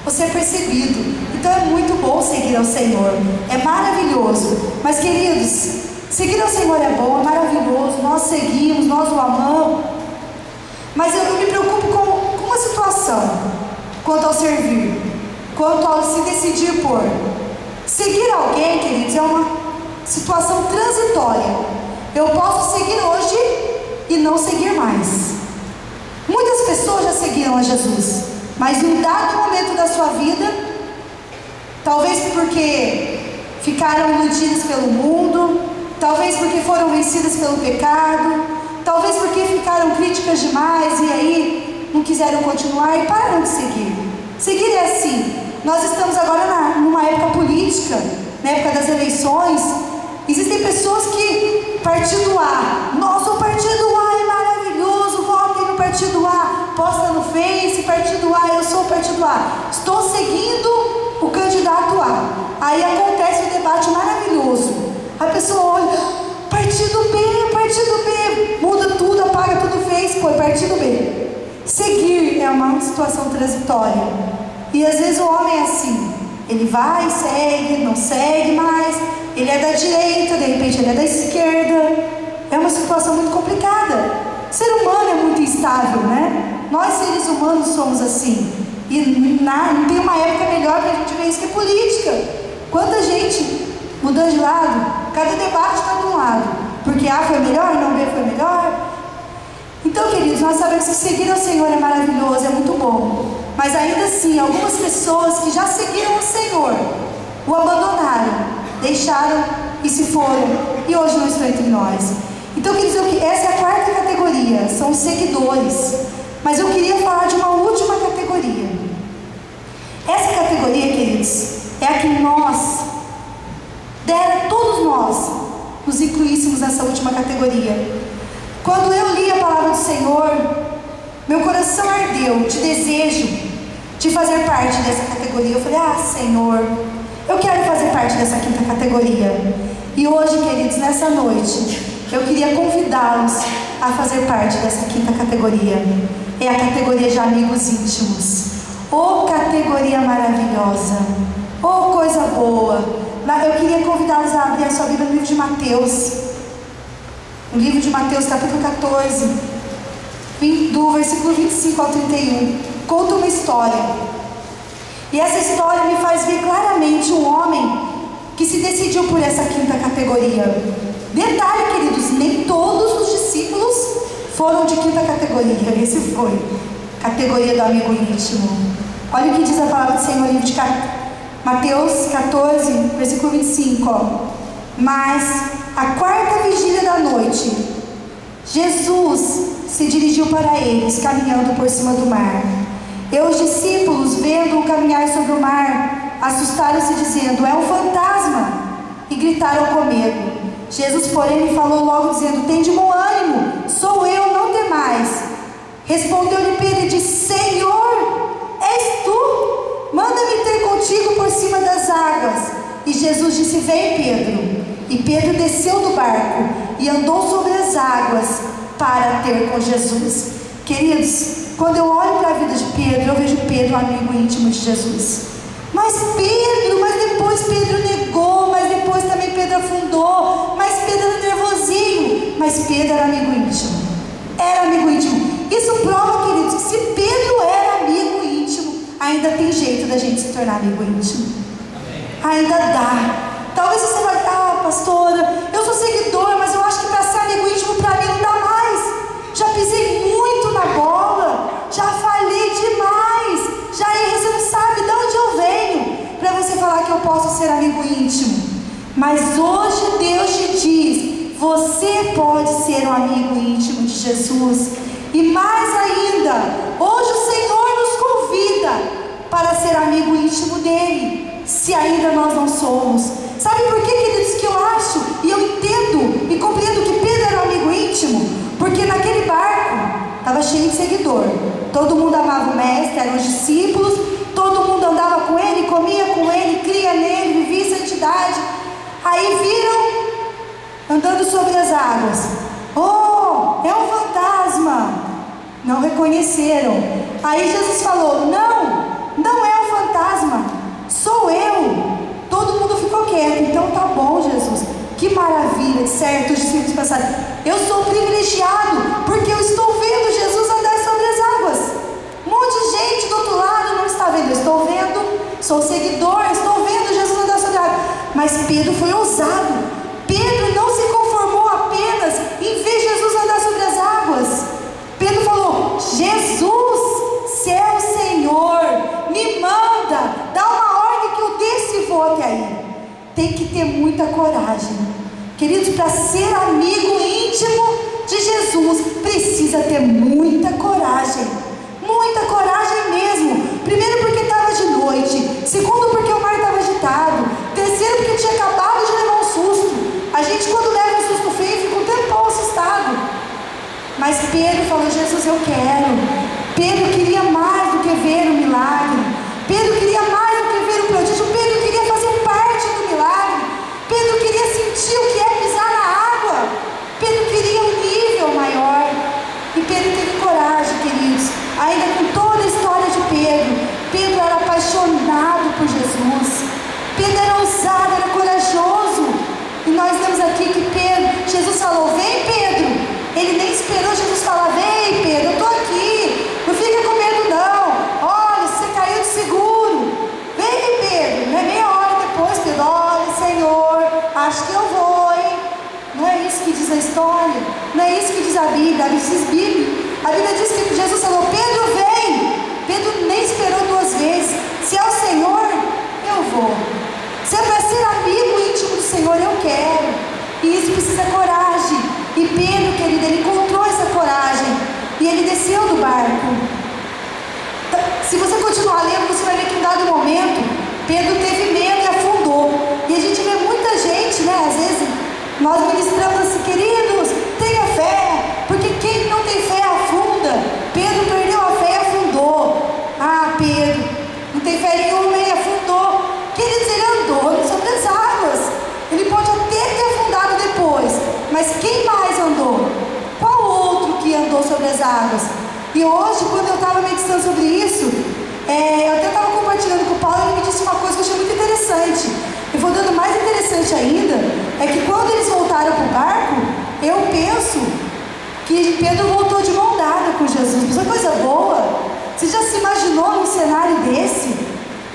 você é percebido. Então é muito bom seguir ao Senhor, é maravilhoso. Mas queridos, seguir ao Senhor é bom, é maravilhoso, nós seguimos, nós o amamos. Mas eu me preocupo com uma situação, quanto ao servir, quanto ao se decidir por. Seguir alguém, queridos, é uma situação transitória. Eu posso seguir hoje e não seguir mais. Muitas pessoas já seguiram a Jesus, mas em um dado momento da sua vida, talvez porque ficaram iludidas pelo mundo, talvez porque foram vencidas pelo pecado, talvez porque ficaram críticas demais e aí não quiseram continuar e pararam de seguir. Seguir é assim. Nós estamos agora numa época política, na época das eleições. Existem pessoas que, partido A, nossa, o partido A é maravilhoso, votem no partido A, posta no Face, partido A, eu sou o partido A, estou seguindo o candidato A. Aí acontece um debate maravilhoso. A pessoa olha, partido B, muda tudo, apaga tudo o Face, põe partido B. Seguir é uma situação transitória. E às vezes o homem é assim, ele vai, segue, não segue mais, ele é da direita, de repente ele é da esquerda. É uma situação muito complicada. O ser humano é muito instável, né? Nós seres humanos somos assim. E não tem uma época melhor para a gente ver isso que é política. Quanta gente mudando de lado, cada debate está de um lado, porque A foi melhor, não B foi melhor. Então, queridos, nós sabemos que seguir ao Senhor é maravilhoso, é muito bom. Mas ainda assim, algumas pessoas que já seguiram o Senhor, o abandonaram, deixaram e se foram, e hoje não estão entre nós. Então eu queria dizer que essa é a quarta categoria, são os seguidores. Mas eu queria falar de uma última categoria. Essa categoria, queridos, é a que todos nós nos incluíssemos nessa última categoria. Quando eu li a palavra do Senhor, meu coração ardeu de desejo de fazer parte dessa categoria. Eu falei, Senhor, eu quero fazer parte dessa quinta categoria. E hoje, queridos, nessa noite, eu queria convidá-los a fazer parte dessa quinta categoria. É a categoria de amigos íntimos. Oh, categoria maravilhosa! Oh, coisa boa! Eu queria convidá-los a abrir a sua Bíblia no livro de Mateus. No livro de Mateus, capítulo 14, do versículo 25 ao 31. Conta uma história. E essa história me faz ver claramente um homem que se decidiu por essa quinta categoria. Detalhe, queridos, nem todos os discípulos foram de quinta categoria. Esse foi. Categoria do amigo íntimo. Olha o que diz a palavra do Senhor no livro de Mateus 14, versículo 25. Mas, à quarta vigília da noite, Jesus se dirigiu para eles, caminhando por cima do mar. E os discípulos, vendo-o caminhar sobre o mar, assustaram-se, dizendo, é um fantasma, e gritaram com medo. Jesus, porém, lhe falou logo, dizendo, tende bom ânimo, sou eu, não temais. Respondeu-lhe Pedro e disse, Senhor, és tu? Manda-me ter contigo por cima das águas. E Jesus disse, vem, Pedro. E Pedro desceu do barco e andou sobre as águas para ter com Jesus. Queridos, quando eu olho para a vida de Pedro, eu vejo Pedro, amigo íntimo de Jesus. Mas depois Pedro negou, mas depois também Pedro afundou, mas Pedro era nervosinho, mas Pedro era amigo íntimo. Era amigo íntimo. Isso prova, queridos, que se Pedro era amigo íntimo, ainda tem jeito da gente se tornar amigo íntimo. Ainda dá. Talvez você vai, pastora, eu sou seguidor, mas eu acho que para ser amigo íntimo para mim não dá mais. Já pisei muito na bola, já falhei demais, já errei, você não sabe de onde eu venho para você falar que eu posso ser amigo íntimo. Mas hoje Deus te diz, você pode ser um amigo íntimo de Jesus. E mais ainda, hoje o Senhor nos convida para ser amigo íntimo dele, se ainda nós não somos. Sabe por que, queridos, que eu acho e eu entendo e compreendo que Pedro era um amigo íntimo? Porque naquele barco estava cheio de seguidor. Todo mundo amava o mestre, eram os discípulos, todo mundo andava com ele, comia com ele, cria nele, vivia em santidade. Aí viram andando sobre as águas. Oh, é um fantasma. Não reconheceram. Aí Jesus falou, não é um fantasma, sou eu. Todo mundo ficou quieto. Então tá bom, Jesus, que maravilha, certo? Os discípulos pensaram, eu sou privilegiado, porque eu estou vendo Jesus andar sobre as águas. Um monte de gente do outro lado não está vendo, eu estou vendo, sou seguidor, estou vendo Jesus andar sobre as águas. Mas Pedro foi ousado. Pedro não se conformou apenas em ver Jesus andar sobre as águas. Pedro falou, Jesus, se é o Senhor, me manda, dá uma ordem que eu desça e vou até aí. Tem que ter muita coragem. Queridos, para ser amigo íntimo de Jesus, precisa ter muita coragem. Muita coragem mesmo. Primeiro porque estava de noite. Segundo porque o mar estava agitado. Terceiro porque tinha acabado de levar um susto. A gente quando leva um susto feio fica um tempão assustado. Mas Pedro falou, Jesus, eu quero. Pedro queria mais do que ver o milagre. Pedro queria mais do que ver o prodígio. Pedro queria fazer parte do milagre. Pedro queria sentir o que é pisar na água. Pedro queria um nível maior. E Pedro teve coragem, queridos. Ainda com toda a história de Pedro, Pedro era apaixonado por Jesus. Pedro era ousado, era corajoso. E nós vemos aqui que Jesus falou, vem Pedro. Ele nem esperou Jesus falar, vem Pedro, eu estou aqui, não fica com medo não, olha, você caiu de seguro, vem Pedro, não é meia hora depois, Pedro, olha Senhor, acho que eu vou, hein? Não é isso que diz a história, não é isso que diz a Bíblia, a Bíblia diz que Jesus falou, Pedro vem, Pedro nem esperou querida, ele encontrou essa coragem e ele desceu do barco. Se você continuar lendo, você vai ver que em dado momento, Pedro teve medo e afundou. E a gente vê muita gente, né? Às vezes nós ministramos assim, queridos, tenha fé, porque quem não tem fé afunda. Pedro perdeu a fé e afundou. Ah, Pedro, não tem fé nenhuma e afundou. Queridos, ele andou sobre as águas. Ele pode até ter afundado depois, mas quem mais andou? Qual outro que andou sobre as águas? E hoje, quando eu estava meditando sobre isso, eu até estava compartilhando com o Paulo, e ele me disse uma coisa que eu achei muito interessante. E foi dando mais interessante ainda, é que quando eles voltaram para o barco, eu penso que Pedro voltou de mão dada com Jesus. Mas é coisa boa. Você já se imaginou num cenário desse?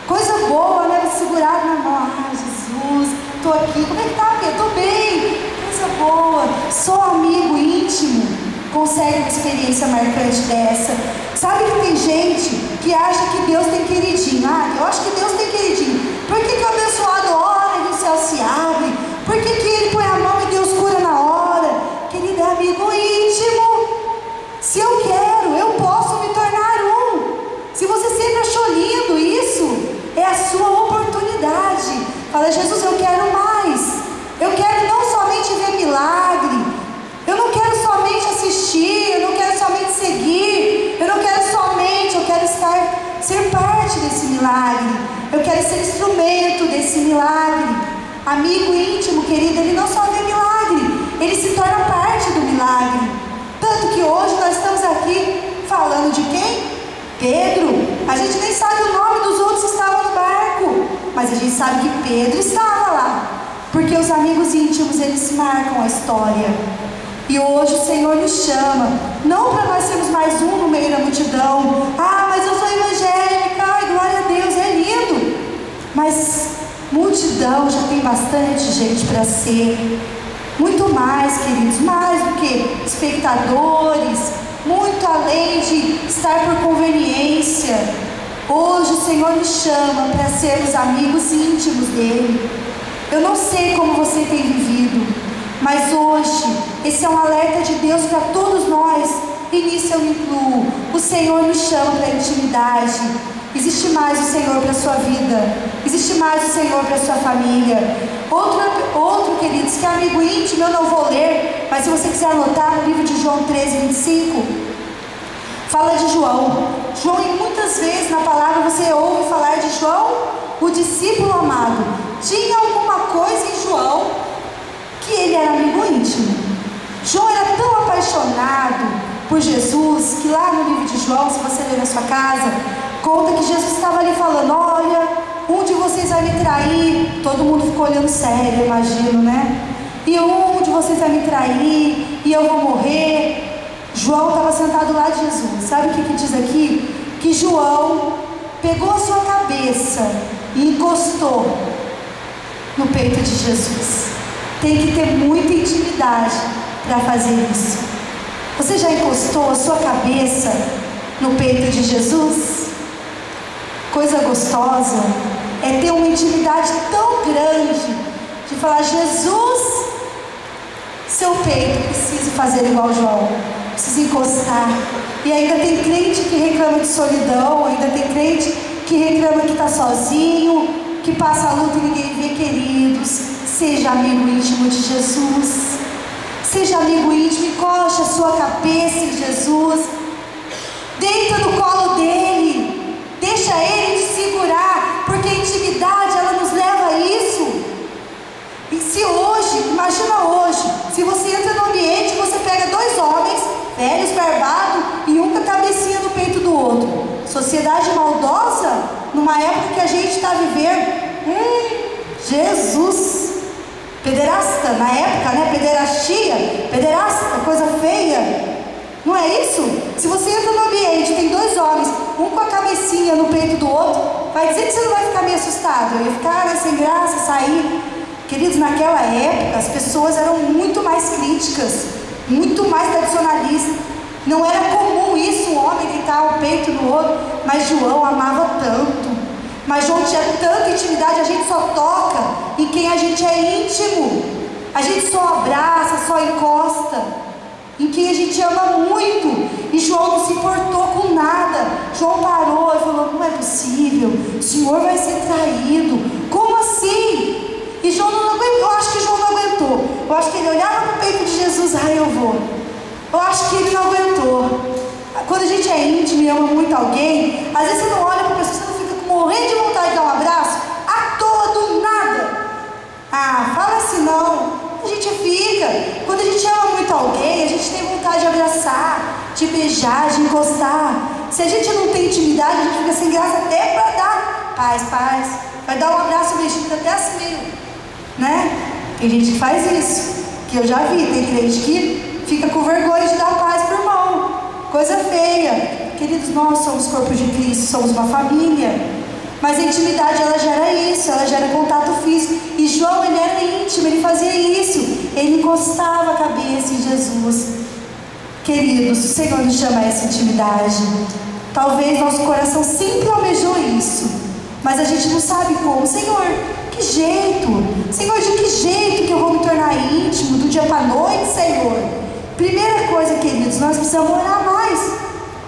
Coisa boa, né? Segurado na mão. Ah, Jesus, estou aqui. Como é que tá, Pedro? Estou bem. Coisa boa. Só amigo íntimo consegue uma experiência marcante dessa. Sabe que tem gente que acha que Deus tem queridinho. Ah, eu acho que Deus tem queridinho. Por que o abençoado ora e o céu se abre? Por que ele põe a mão e Deus cura na hora? Querido, é amigo íntimo. Se eu quero, eu posso me tornar um. Se você sempre achou lindo isso, é a sua oportunidade. Fala, Jesus, eu quero mais. Eu quero não somente ver milagre. Eu não quero somente assistir. Eu não quero somente seguir. Eu não quero somente, eu quero ser parte desse milagre. Eu quero ser instrumento desse milagre. Amigo íntimo, querido, ele não só vê milagre, ele se torna parte do milagre. Tanto que hoje nós estamos aqui falando de quem? Pedro. A gente nem sabe o nome dos outros que estavam no barco, mas a gente sabe que Pedro estava lá, porque os amigos íntimos, eles marcam a história. E hoje o Senhor nos chama, não para nós sermos mais um no meio da multidão. Ah, mas eu sou evangélica, ai, glória a Deus, é lindo. Mas multidão já tem bastante gente para ser. Muito mais, queridos, mais do que espectadores, muito além de estar por conveniência. Hoje o Senhor nos chama para sermos amigos íntimos dEle. Eu não sei como você tem vivido, mas hoje esse é um alerta de Deus para todos nós, e nisso eu me incluo. O Senhor nos chama para a intimidade. Existe mais o Senhor para a sua vida, existe mais o Senhor para a sua família. Outro, queridos, que é amigo íntimo, eu não vou ler, mas se você quiser anotar, no livro de João 13, 25, fala de João. João, e muitas vezes na palavra você ouve falar de João, o discípulo amado. Tinha alguma coisa em João que ele era amigo íntimo. João era tão apaixonado por Jesus, que lá no livro de João, se você ler na sua casa, conta que Jesus estava ali falando, olha, um de vocês vai me trair. Todo mundo ficou olhando sério, eu imagino, né? E um de vocês vai me trair, e eu vou morrer. João estava sentado lá de Jesus. Sabe o que diz aqui? Que João pegou a sua cabeça e encostou no peito de Jesus. Tem que ter muita intimidade para fazer isso. Você já encostou a sua cabeça no peito de Jesus? Coisa gostosa é ter uma intimidade tão grande de falar, Jesus, seu peito, preciso fazer igual João, preciso encostar. E ainda tem crente que reclama de solidão, ainda tem crente que reclama que está sozinho, que passa a luta e ninguém vê. Queridos, seja amigo íntimo de Jesus. Seja amigo íntimo, encoste a sua cabeça em Jesus. Deita no colo dele. Deixa ele te segurar, porque a intimidade, ela nos leva a isso. E se hoje, imagina hoje, se você entra no ambiente, você pega dois homens, velhos, barbados, e um com a cabecinha no peito do outro. Sociedade maldosa, numa época que a gente está vivendo. Jesus! Pederasta, na época, né? Pederastia, pederasta, coisa feia. Não é isso? Se você entra no ambiente, tem dois homens, um com a cabecinha no peito do outro, vai dizer que você não vai ficar meio assustado. Eu ia ficar, né, sem graça, sair. Queridos, naquela época, as pessoas eram muito mais críticas, muito mais tradicionalistas. Não era comum isso, um homem deitar o peito no outro, mas João amava tanto. Mas João tinha tanta intimidade, a gente só toca em quem a gente é íntimo. A gente só abraça, só encosta. em que a gente ama muito, e João não se importou com nada. João parou e falou: não é possível, o Senhor vai ser traído, como assim? E João não aguentou. Eu acho que João não aguentou. Eu acho que ele olhava para o peito de Jesus: eu vou. Eu acho que ele não aguentou. Quando a gente é íntimo e ama muito alguém, às vezes você não olha para a pessoa, você não fica morrendo de vontade de dar um abraço, à toa, do nada. Fala assim não. A gente fica. Quando a gente ama muito alguém, a gente tem vontade de abraçar, de beijar, de encostar. Se a gente não tem intimidade, a gente fica sem graça até para dar paz. Vai dar um abraço, um beijinho, até assim meio, né? Tem gente que faz isso, que eu já vi. Tem crente que fica com vergonha de dar paz pro irmão. Coisa feia. Queridos, nós somos corpo de Cristo, somos uma família. Mas a intimidade, ela gera isso, ela gera contato físico. E João, ele era íntimo, ele fazia isso. Ele encostava a cabeça em Jesus. Queridos, o Senhor nos chama a essa intimidade. Talvez nosso coração sempre almejou isso, mas a gente não sabe como. Senhor, que jeito? Senhor, de que jeito que eu vou me tornar íntimo do dia para a noite, Senhor? Primeira coisa, queridos, nós precisamos orar mais.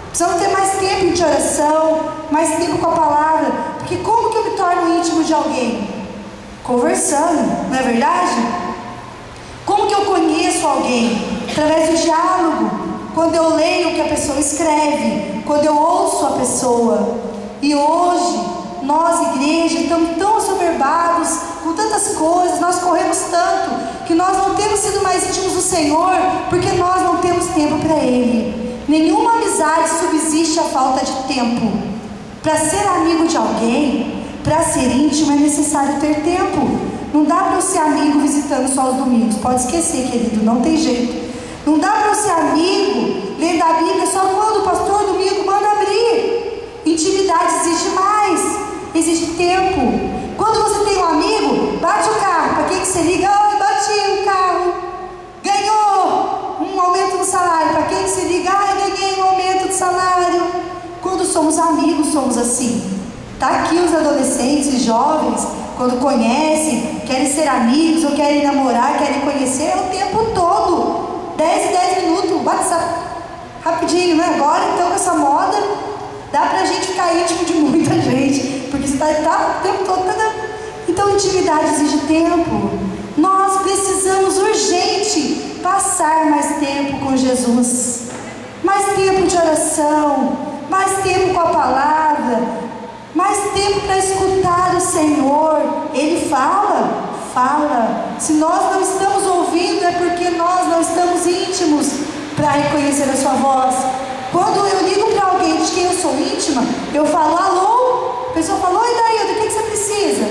Precisamos ter mais tempo de oração, mais tempo com a palavra. Porque como que eu me torno íntimo de alguém? Conversando, não é verdade? Como que eu conheço alguém? Através do diálogo. Quando eu leio o que a pessoa escreve, quando eu ouço a pessoa. E hoje, nós, igreja, estamos tão assoberbados com tantas coisas, nós corremos tanto, que nós não temos sido mais íntimos do Senhor, porque nós não temos tempo para Ele. Nenhuma amizade subsiste à falta de tempo. Para ser amigo de alguém, para ser íntimo, é necessário ter tempo. Não dá para eu ser amigo visitando só os domingos. Pode esquecer, querido, não tem jeito. Não dá para eu ser amigo lendo a Bíblia só quando o pastor domingo manda abrir. Intimidade exige mais, exige tempo. Quando você tem um amigo, bate o carro. Para quem que você liga? Oi, bati o carro. Ganhou um aumento no salário. Para quem que se liga? Ganhei um aumento de salário. Quando somos amigos, somos assim. Tá aqui os adolescentes e jovens, quando conhecem, querem ser amigos, ou querem namorar, querem conhecer, é o tempo todo. 10 minutos, WhatsApp, rapidinho, né? Agora, então, com essa moda, dá pra gente ficar íntimo de muita gente, porque você tá o tempo todo. Então, intimidade exige tempo. Nós precisamos urgente passar mais tempo com Jesus, mais tempo de oração, mais tempo com a palavra, mais tempo para escutar o Senhor. Ele fala. Se nós não estamos ouvindo, é porque nós não estamos íntimos para reconhecer a sua voz. Quando eu ligo para alguém de quem eu sou íntima, eu falo alô. A pessoa fala: oi, Daí, do que você precisa?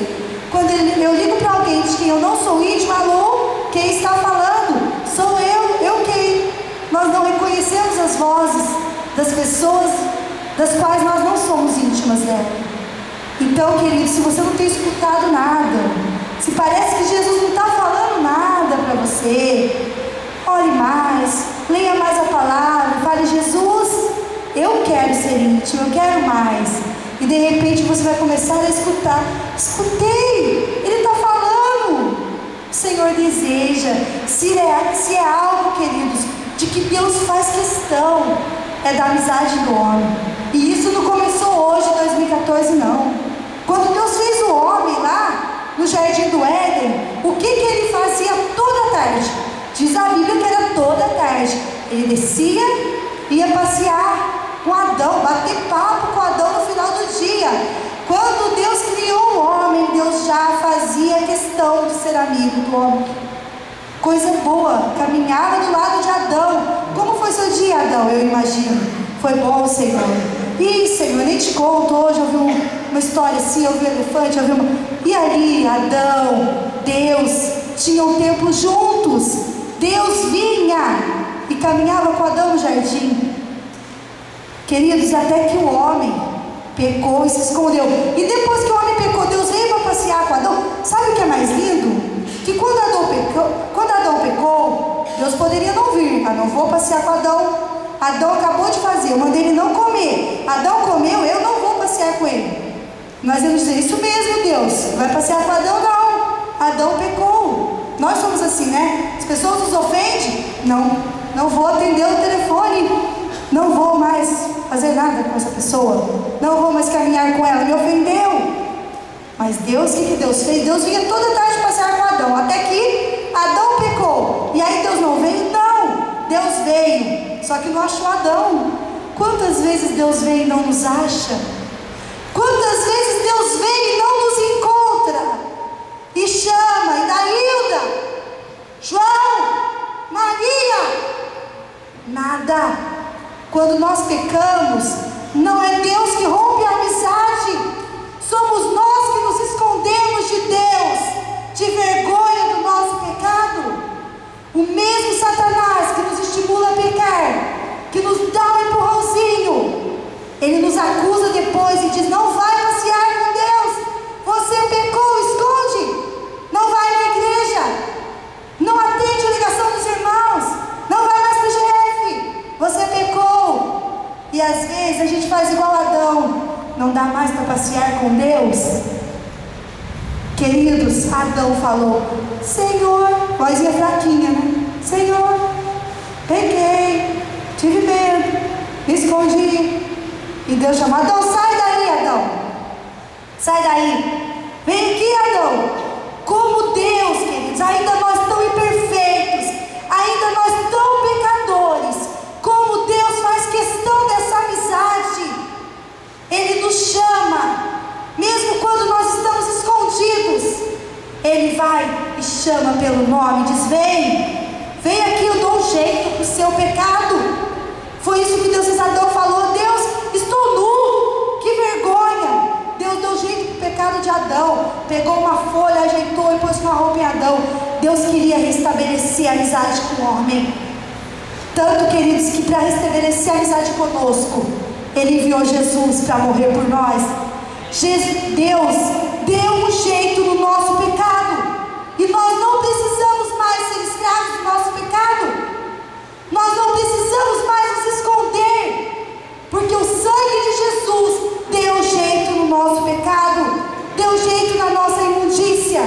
Quando eu ligo para alguém de quem eu não sou íntima, alô, quem está falando? Sou eu quem? Nós não reconhecemos as vozes das pessoas das quais nós não somos íntimas dela. Então, querido, se você não tem escutado nada, se parece que Jesus não está falando nada para você, ore mais, leia mais a palavra, fale: Jesus, eu quero ser íntimo, eu quero mais. E de repente você vai começar a escutar: escutei, Ele está falando. O Senhor deseja, se é algo, queridos, de que Deus faz questão, é da amizade do homem. E isso não começou hoje, 2014, não. Quando Deus fez o homem lá no Jardim do Éden, o que ele fazia toda tarde? Diz a Bíblia que era toda tarde. Ele descia, ia passear com Adão, bater papo com Adão no final do dia. Quando Deus criou o homem, Deus já fazia questão de ser amigo do homem. Coisa boa, caminhava do lado de Adão. Como foi seu dia, Adão? Eu imagino. Foi bom, Senhor. Ih, Senhor, nem te conto. Hoje eu vi uma história assim, eu vi um elefante, eu vi uma... E ali, Adão, Deus, tinham tempo juntos. Deus vinha e caminhava com Adão no jardim. Queridos, até que o homem pecou e se escondeu. E depois que o homem pecou, Deus veio para passear com Adão. Sabe o que é mais lindo? Que quando Adão pecou, Deus poderia não vir. Não vou passear com Adão. Adão acabou de fazer, eu mandei ele não comer. Adão comeu, eu não vou passear com ele. Nós vamos dizer: isso mesmo, Deus, vai passear com Adão? Não. Adão pecou. Nós somos assim, né? As pessoas nos ofendem? Não não vou atender o telefone, não vou mais fazer nada com essa pessoa, não vou mais caminhar com ela, me ofendeu. Mas Deus, o que Deus fez? Deus vinha toda tarde passear com Adão, até que Adão pecou. E aí Deus não veio? Não, Deus veio, só que não achou Adão. Quantas vezes Deus vem e não nos acha? Quantas vezes Deus vem e não nos encontra? E chama, e Daílda, João, Maria, nada. Quando nós pecamos, não é Deus que rompe a amizade, somos nós que nos escondemos de Deus, de vergonha do nosso pecado. O mesmo Satanás que nos estimula a pecar, que nos dá um empurrãozinho, ele nos acusa depois e diz: não vai passear com Deus, você pecou, esconde, não vai na igreja, não atende a ligação dos irmãos, não vai mais para o GF, você pecou. E às vezes a gente faz igual Adão, não dá mais para passear com Deus. Queridos, Adão falou: Senhor, vozinha fraquinha, né? Senhor, pequei, tive medo, me escondi. E Deus chamou: Adão, sai daí, Adão, sai daí, vem aqui, Adão. Como Deus, queridos, ainda nós tão imperfeitos, ainda nós tão pecadores, como Deus faz questão dessa amizade. Ele nos chama, mesmo quando nós estamos escondidos, Ele vai e chama pelo nome, diz: vem aqui, eu dou um jeito para o seu pecado. Foi isso que Deus fez. Adão falou: Deus, estou nu, que vergonha. Deus deu jeito para o pecado de Adão, pegou uma folha, ajeitou e pôs uma roupa em Adão. Deus queria restabelecer a amizade com o homem, tanto, queridos, que para restabelecer a amizade conosco, Ele enviou Jesus para morrer por nós. Deus deu um jeito no nosso pecado, e nós não precisamos mais ser escravos do nosso pecado, nós não precisamos mais nos esconder, porque o sangue de Jesus deu jeito no nosso pecado, deu jeito na nossa imundícia.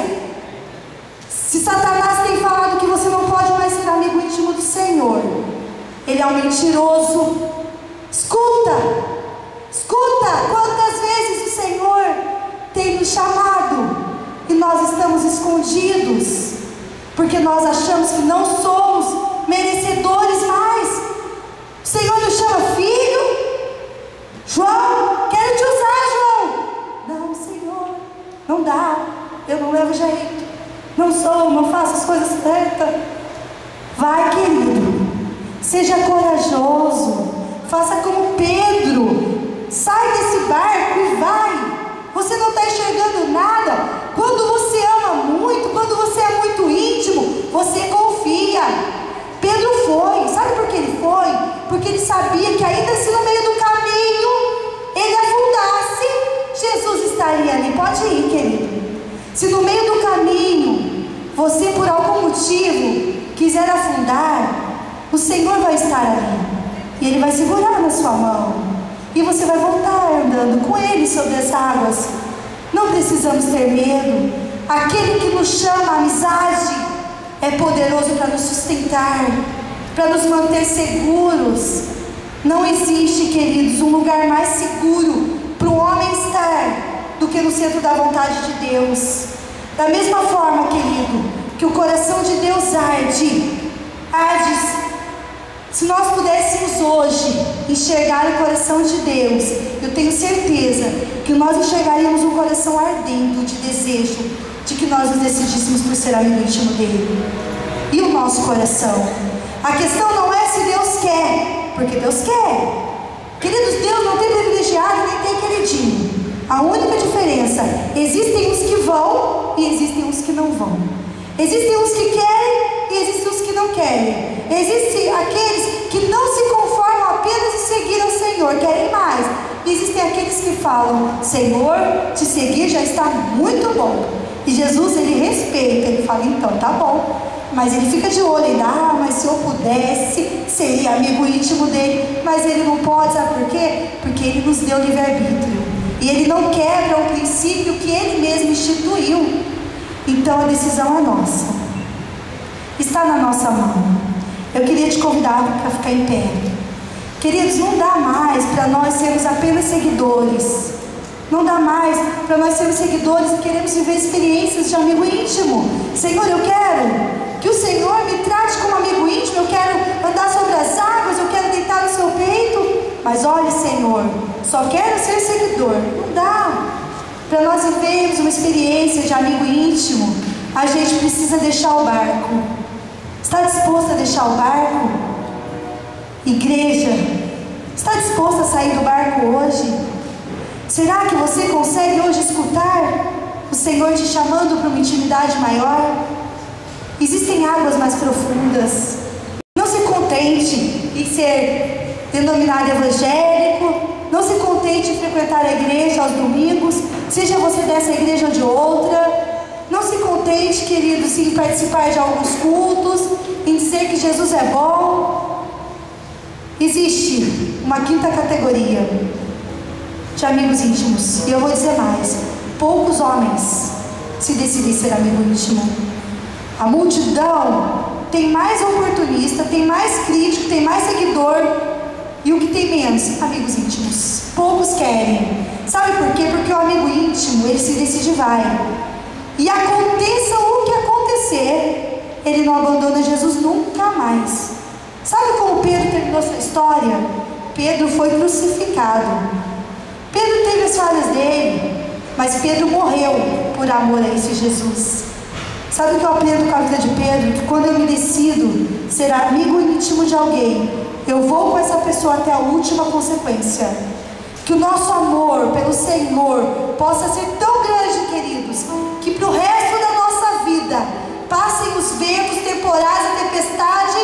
Se Satanás tem falado que você não pode mais ser amigo íntimo do Senhor, ele é um mentiroso. Escuta, quantas vezes o Senhor tem nos chamado e nós estamos escondidos, porque nós achamos que não somos merecedores mais. O Senhor nos chama: filho, João, quero te usar, João. Não, Senhor, não dá, eu não levo jeito, não faço as coisas certas. Vai, querido, seja corajoso, faça como Pedro, sai desse barco e vai. Você não está enxergando nada. Quando você ama muito, quando você é muito íntimo, você confia. Pedro foi, sabe por que ele foi? Porque ele sabia que ainda se no meio do caminho ele afundasse, Jesus estaria ali. Pode ir, querido. Se no meio do caminho você por algum motivo quiser afundar, o Senhor vai estar ali, e Ele vai segurar na sua mão, e você vai voltar andando com Ele sobre as águas. Não precisamos ter medo. Aquele que nos chama à amizade é poderoso para nos sustentar, para nos manter seguros. Não existe, queridos, um lugar mais seguro para o homem estar do que no centro da vontade de Deus. Da mesma forma, querido, que o coração de Deus arde. Se nós pudéssemos hoje enxergar o coração de Deus, eu tenho certeza que nós enxergaríamos um coração ardendo de desejo de que nós nos decidíssemos por ser amigo íntimo dele. E o nosso coração? A questão não é se Deus quer, porque Deus quer. Queridos, Deus não tem privilegiado nem tem queridinho. A única diferença: existem os que vão e existem os que não vão. Existem os que querem e existem os que não querem. Existem aqueles que não se conformam apenas em seguir ao Senhor, querem mais. E existem aqueles que falam: Senhor, te seguir já está muito bom. E Jesus, ele respeita, ele fala: então tá bom. Mas ele fica de olho, ele: mas se eu pudesse, seria amigo íntimo dele. Mas ele não pode, sabe por quê? Porque ele nos deu livre-arbítrio, e ele não quebra o princípio que ele mesmo instituiu. Então a decisão é nossa, está na nossa mão. Eu queria te convidar para ficar em pé. Queridos, não dá mais para nós sermos apenas seguidores. Não dá mais para nós sermos seguidores e queremos viver experiências de amigo íntimo. Senhor, eu quero que o Senhor me trate como amigo íntimo. Eu quero andar sobre as águas, eu quero deitar no seu peito. Mas olha, Senhor, só quero ser seguidor. Não dá. Para nós vivermos uma experiência de amigo íntimo, a gente precisa deixar o barco. Está disposto a deixar o barco? Igreja, está disposto a sair do barco hoje? Será que você consegue hoje escutar o Senhor te chamando para uma intimidade maior? Existem águas mais profundas. Não se contente em ser denominado evangélico. Não se contente em frequentar a igreja aos domingos, seja você dessa igreja ou de outra. Não se contente, queridos, em participar de alguns cultos, em dizer que Jesus é bom. Existe uma quinta categoria de amigos íntimos. E eu vou dizer mais: poucos homens se decidem ser amigo íntimo. A multidão tem mais oportunista, tem mais crítico, tem mais seguidor. E o que tem menos? Amigos íntimos. Poucos querem. Sabe por quê? Porque o amigo íntimo, ele se decide e vai. E aconteça o que acontecer, ele não abandona Jesus nunca mais. Sabe como Pedro terminou sua história? Pedro foi crucificado. Pedro teve as falhas dele, mas Pedro morreu por amor a esse Jesus. Sabe o que eu aprendo com a vida de Pedro? Que quando eu me decido ser amigo íntimo de alguém, eu vou com essa pessoa até a última consequência. Que o nosso amor pelo Senhor possa ser tão grande, queridos, que para o resto da nossa vida passem os ventos, temporais e tempestade,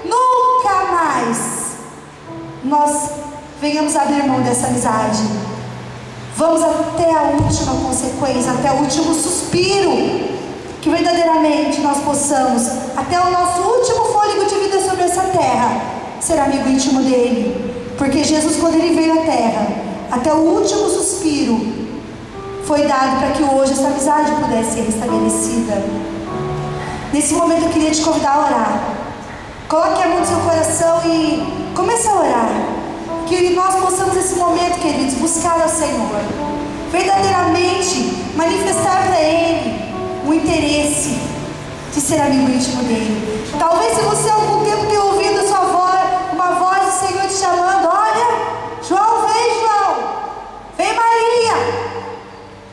nunca mais nós venhamos abrir mão dessa amizade. Vamos até a última consequência, até o último suspiro, que verdadeiramente nós possamos, até o nosso último fôlego de vida sobre essa terra, ser amigo íntimo dele. Porque Jesus, quando ele veio à terra, até o último suspiro foi dado para que hoje essa amizade pudesse ser estabelecida. Nesse momento eu queria te convidar a orar. Coloque a mão no seu coração e comece a orar. Que nós possamos nesse momento, queridos, buscar ao Senhor, verdadeiramente manifestar para Ele o interesse de ser amigo íntimo dele. Talvez se você há algum tempo tenha ouvido a sua voz, uma voz do Senhor te chamando: olha, João, vem Maria,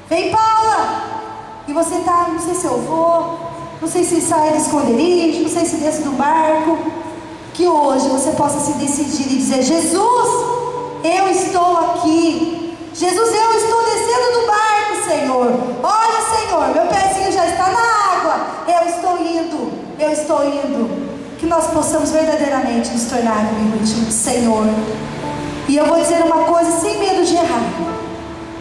vem Paula. E você está, não sei se eu vou, não sei se sai do esconderijo, não sei se desce do barco. Que hoje você possa se decidir e dizer: Jesus, eu estou aqui. Jesus, eu estou descendo do barco, Senhor. Olha, Senhor, meu pezinho já está na água. Eu estou indo. Que nós possamos verdadeiramente nos tornar amigo íntimo do Senhor. E eu vou dizer uma coisa sem medo de errar.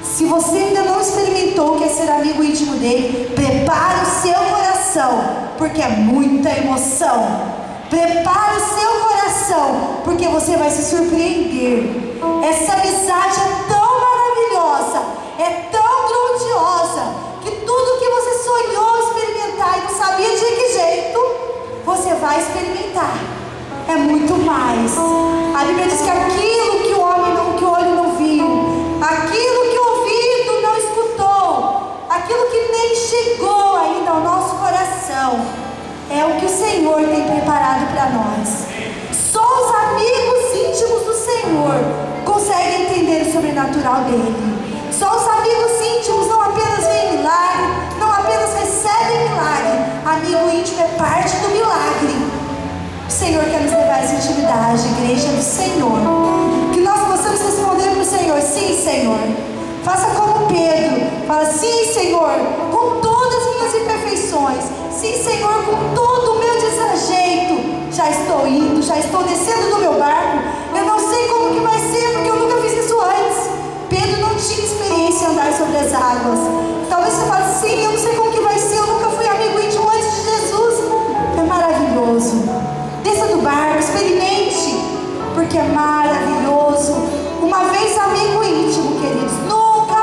Se você ainda não experimentou o que é ser amigo íntimo dele, prepare o seu coração, porque é muita emoção. Prepare o seu coração, porque você vai se surpreender. Essa amizade é tão maravilhosa, é tão grandiosa, que tudo que você sonhou experimentar e não sabia de que jeito, você vai experimentar. É muito mais. A Bíblia diz que aquilo que que o olho não viu, aquilo que o ouvido não escutou, aquilo que nem chegou ainda ao nosso coração, é o que o Senhor tem preparado para nós. Só os amigos íntimos do Senhor conseguem entender o sobrenatural dele. Só os amigos íntimos não apenas veem milagre, não apenas recebem milagre. Amigo íntimo é parte do milagre. O Senhor quer nos levar a essa intimidade, igreja do Senhor. Que nós possamos responder para o Senhor: sim, Senhor. Faça como Pedro, fala: sim, Senhor, com todas as minhas imperfeições. Sim, Senhor, com todo o meu desajeito. Já estou indo, já estou descendo do meu barco. Eu não sei como que vai ser, porque eu nunca fiz isso antes. Pedro não tinha experiência em andar sobre as águas. Talvez você fale: sim, eu não sei como que vai ser, eu nunca fui amigo íntimo antes de Jesus. É maravilhoso. Desça do barco, experimente, porque é maravilhoso. Uma vez amigo íntimo, queridos, nunca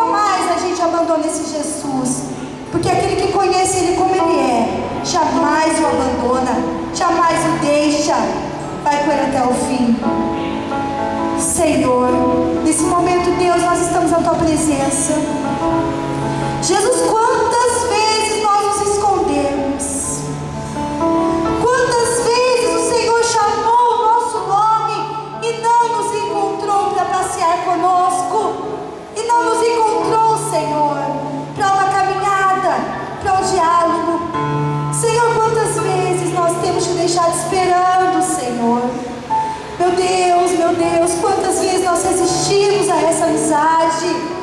mais a gente abandona esse Jesus. Porque aquele que conhece Ele como Ele é, jamais o abandona, jamais o deixa, vai com ele até o fim. Senhor, nesse momento, Deus, nós estamos na Tua presença. Jesus, quantas vezes nós nos escondemos, quantas vezes o Senhor chamou o nosso nome e não nos encontrou para passear conosco, e não nos encontrou, Senhor, para uma caminhada, para um diálogo. Senhor, quantas vezes nós temos te deixado esperando, Senhor. Meu Deus, quantas vezes nós resistimos a essa amizade.